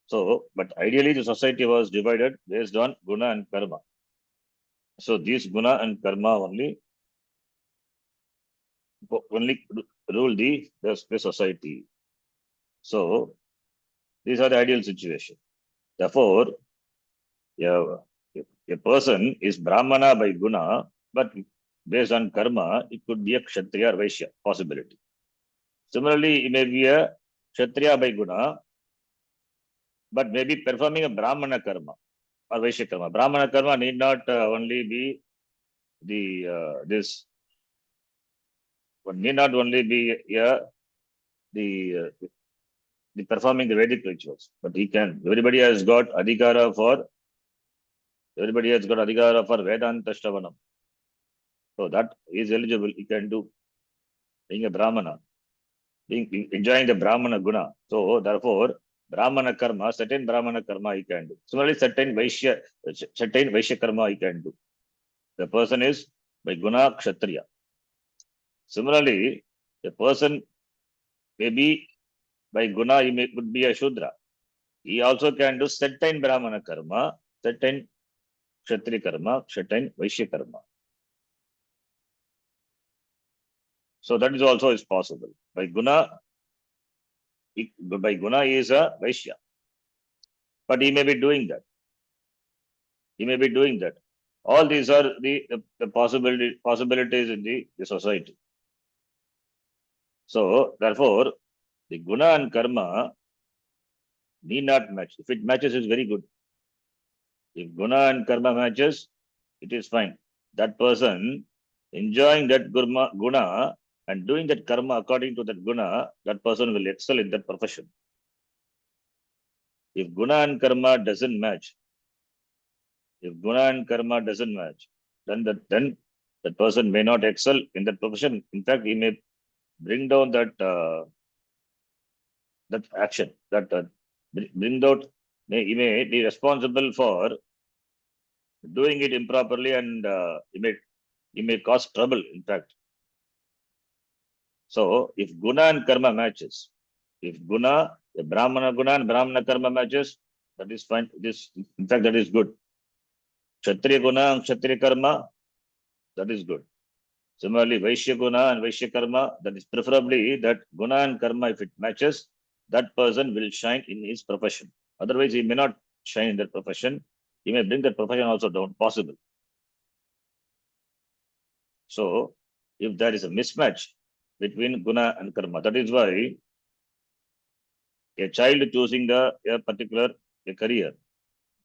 So, but ideally the society was divided based on guna and karma. So these guna and karma only rule the society. So these are the ideal situation. Therefore, a person is Brahmana by guna, but based on karma, it could be a Kshatriya or Vaishya possibility. Similarly, it may be a Kshatriya by guna, but maybe performing a Brahmana karma or Vaishya karma. Brahmana karma need not only be need not only be the performing the Vedic rituals, but he can. Everybody has got adhikara for Vedanta Shravanam. So that is eligible. He can do, being a Brahmana, enjoying the Brahmana guna. So therefore, Brahmana karma, certain Brahmana karma he can do. Similarly, certain Vaishya karma he can do. The person is by guna Kshatriya. Similarly, the person may be by guna, could be a Shudra. He also can do certain Brahmana karma, certain Kshatriya karma, certain Vaishya karma. So that is also is possible. By guna he is a Vaishya. But he may be doing that. All these are the possibilities in the society. So therefore, the guna and karma Need not match. If it matches, it's very good. If guna and karma matches, it is fine. That person enjoying that guna and doing that karma according to that guna, that person will excel in that profession. If guna and karma doesn't match, then that person may not excel in that profession. In fact, he may bring down that action, bring out. He may be responsible for doing it improperly, and he may cause trouble. In fact, so if guna and karma matches, if guna, the brahmana guna and brahmana karma matches, that is fine. In fact, that is good. Kshatriya guna and kshatriya karma, that is good. Similarly, Vaishya guna and Vaishya karma, that is preferably that guna and karma, if it matches, that person will shine in his profession. Otherwise, he may not shine in that profession. He may bring that profession also down, possible. So, if there is a mismatch between guna and karma, that is why a child choosing a particular career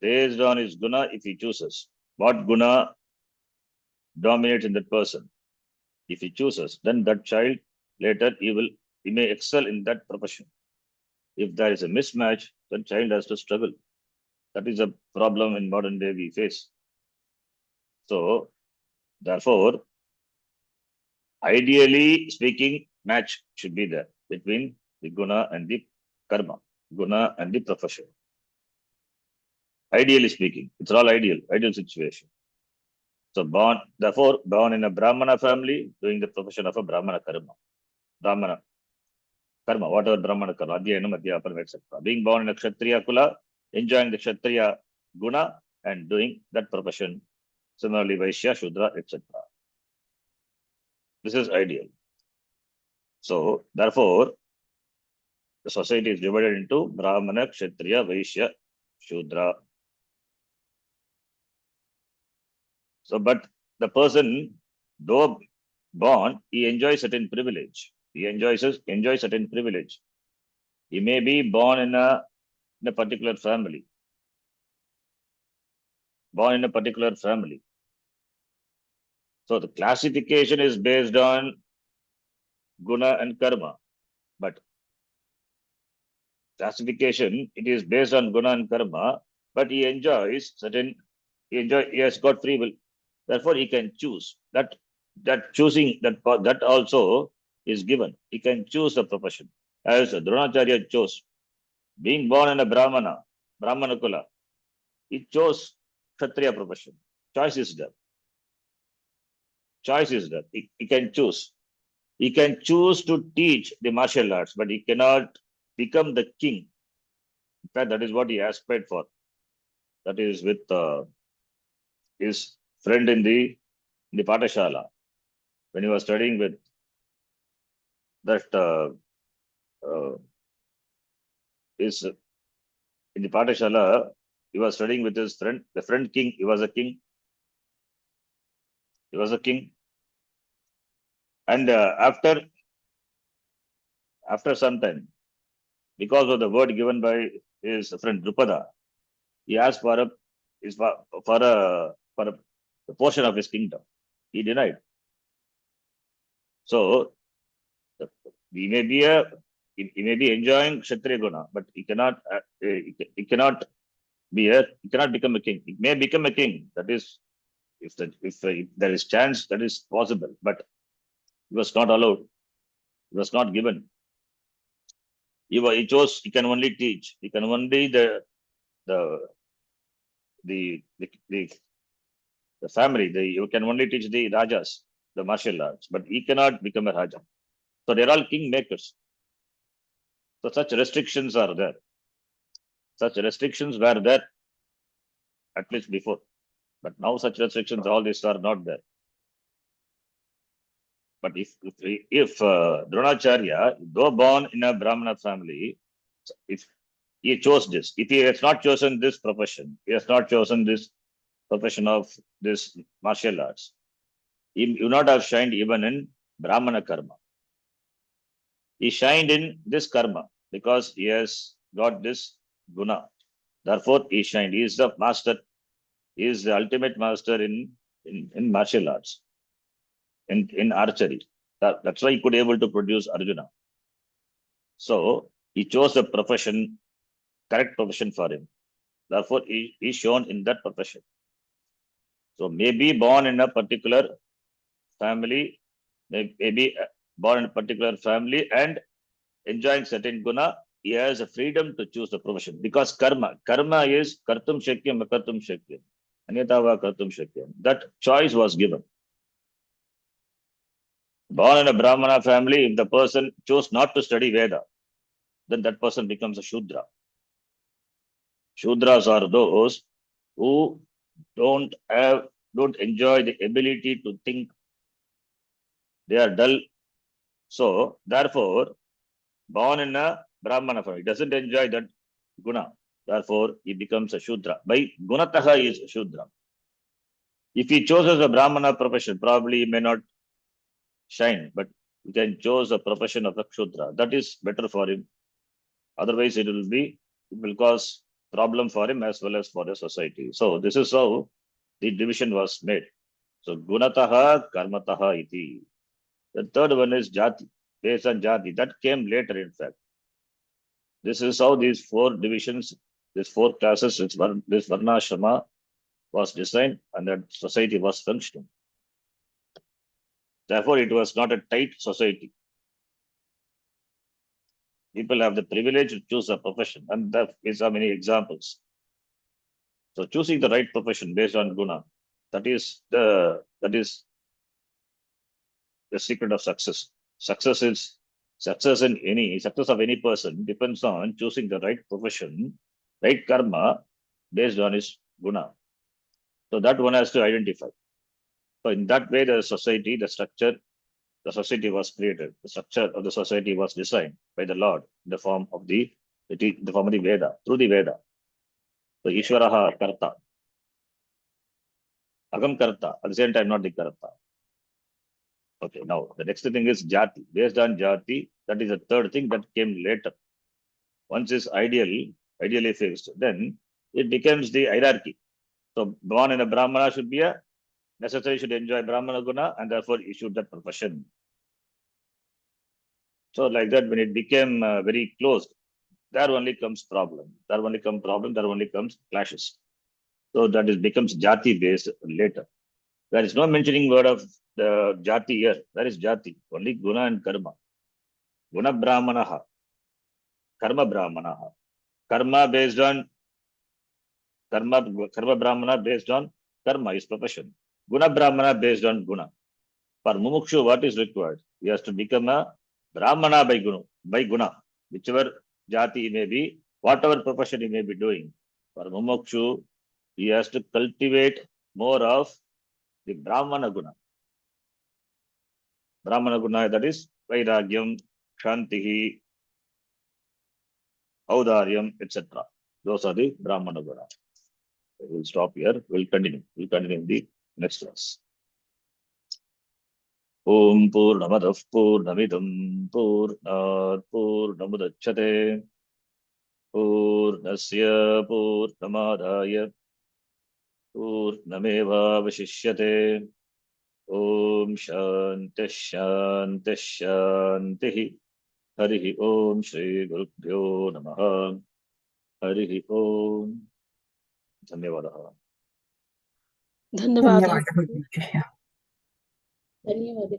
based on his guna, if he chooses what guna dominates in that person, if he chooses, then that child later he may excel in that profession. If there is a mismatch, then child has to struggle. That is a problem in modern day we face. So, therefore, ideally speaking, match should be there between the guna and the karma, guna and the profession. Ideally speaking, it's all ideal situation. So born in a Brahmana family, doing the profession of a Brahmana karma, whatever Brahmana karma, Adhyanam, Adhyapanam, etc. Being born in a Kshatriya kula, enjoying the Kshatriya guna and doing that profession. Similarly, Vaishya, Shudra, etc. This is ideal. So, therefore, the society is divided into Brahmana, Kshatriya, Vaishya, Shudra. So, but the person, though born, he enjoys certain privilege. He enjoys certain privilege. He may be born in a particular family. So the classification is based on guna and karma. But classification, it is based on guna and karma, but he has got free will. Therefore, he can choose. That choosing, that also is given. He can choose the profession. As Dronacharya chose, being born in a Brahmana kula, he chose Kshatriya profession. Choice is there. He can choose. He can choose to teach the martial arts, but he cannot become the king. In fact, that is what he aspired for. That is with his friend in the Patashala. When he was studying with that is in the Patashala, he was studying with his friend, the friend king. He was a king. And after some time, because of the word given by his friend Drupada, he asked for a portion of his kingdom. He denied. So he may be enjoying Kshatriya guna, but he cannot become a king. He may become a king. That is, if there is chance, that is possible. But he was not allowed. He was not given. He chose. He can only teach. He can only the family. You can only teach the rajas, the martial arts, but he cannot become a raja. So they're all king makers. So such restrictions are there. Such restrictions were there at least before, but now such restrictions, all these are not there. But if Dronacharya, though born in a Brahmana family, if he chose this, if he has not chosen this profession, he has not chosen this profession of this martial arts, he would not have shined even in Brahmana karma. He shined in this karma because he has got this guna. Therefore, he shined. He is the master. He is the ultimate master in martial arts, in archery. That's why he could able to produce Arjuna. So he chose a profession, correct profession for him. Therefore, he is shown in that profession. So maybe born in a particular family, maybe born in a particular family and enjoying certain guna, he has a freedom to choose the profession. Because karma is kartum shakyam, akartum shakyam, anyatava kartum shakyam. That choice was given. Born in a Brahmana family, if the person chose not to study Veda, then that person becomes a Shudra. Shudras are those who don't enjoy the ability to think. They are dull. So, therefore, born in a Brahmana family, doesn't enjoy that guna. Therefore, he becomes a Shudra. By Gunataha, he is a Shudra. If he chooses a Brahmana profession, probably he may not shine, but he can choose a profession of a Shudra. That is better for him. Otherwise, it will cause problem for him as well as for the society. So this is how the division was made. So gunataha karmataha iti. The third one is jati, based on jati. That came later, in fact. This is how these four divisions, these four classes, this varnashrama was designed and that society was functioning. Therefore, it was not a tight society. People have the privilege to choose a profession, and there is so many examples. So choosing the right profession based on guna, that is the secret of success. Success of any person depends on choosing the right profession, right karma based on his guna. So that one has to identify. So in that way, the society, the society was created. The structure of the society was designed by the Lord in the form of the Veda, through the Veda. So Ishwaraha Karta. Agam Karta, at the same time not the Karta. Okay, now the next thing is Jati. Based on Jati, that is the third thing that came later. Once is ideally fixed, then it becomes the hierarchy. So born in a Brahmana should be necessary, should enjoy Brahmana guna, and therefore issue that profession. So like that, when it became very closed, there only comes problem. There only comes clashes. So that is becomes Jati based later. There is no mentioning word of the Jati here. There is Jati, only guna and karma. Guna Brahmanaha, karma Brahmanaha. Karma Brahmana based on karma is profession. Guna Brahmana based on guna. For Mumukshu, what is required? He has to become a Brahmana by guna. Whichever jati he may be, whatever profession he may be doing. For Mumukshu, he has to cultivate more of the Brahmana guna. Brahmana guna, that is Vairagyam, Shantihi, Audaryam, etc. Those are the Brahmana guna. We'll stop here. We'll continue in the next class. Om Purnamadav Purnamidam Purnat Purnamudachyate Purnasya Purnamadaya Purnameva Vashishyate. Om Shanti Shanti Shanti. Harihi Om Shri Gurubhyo Namaha. Harihi Om. Dhanyavadaha. धन्यवाद धन्यवादः. धन्यवाद।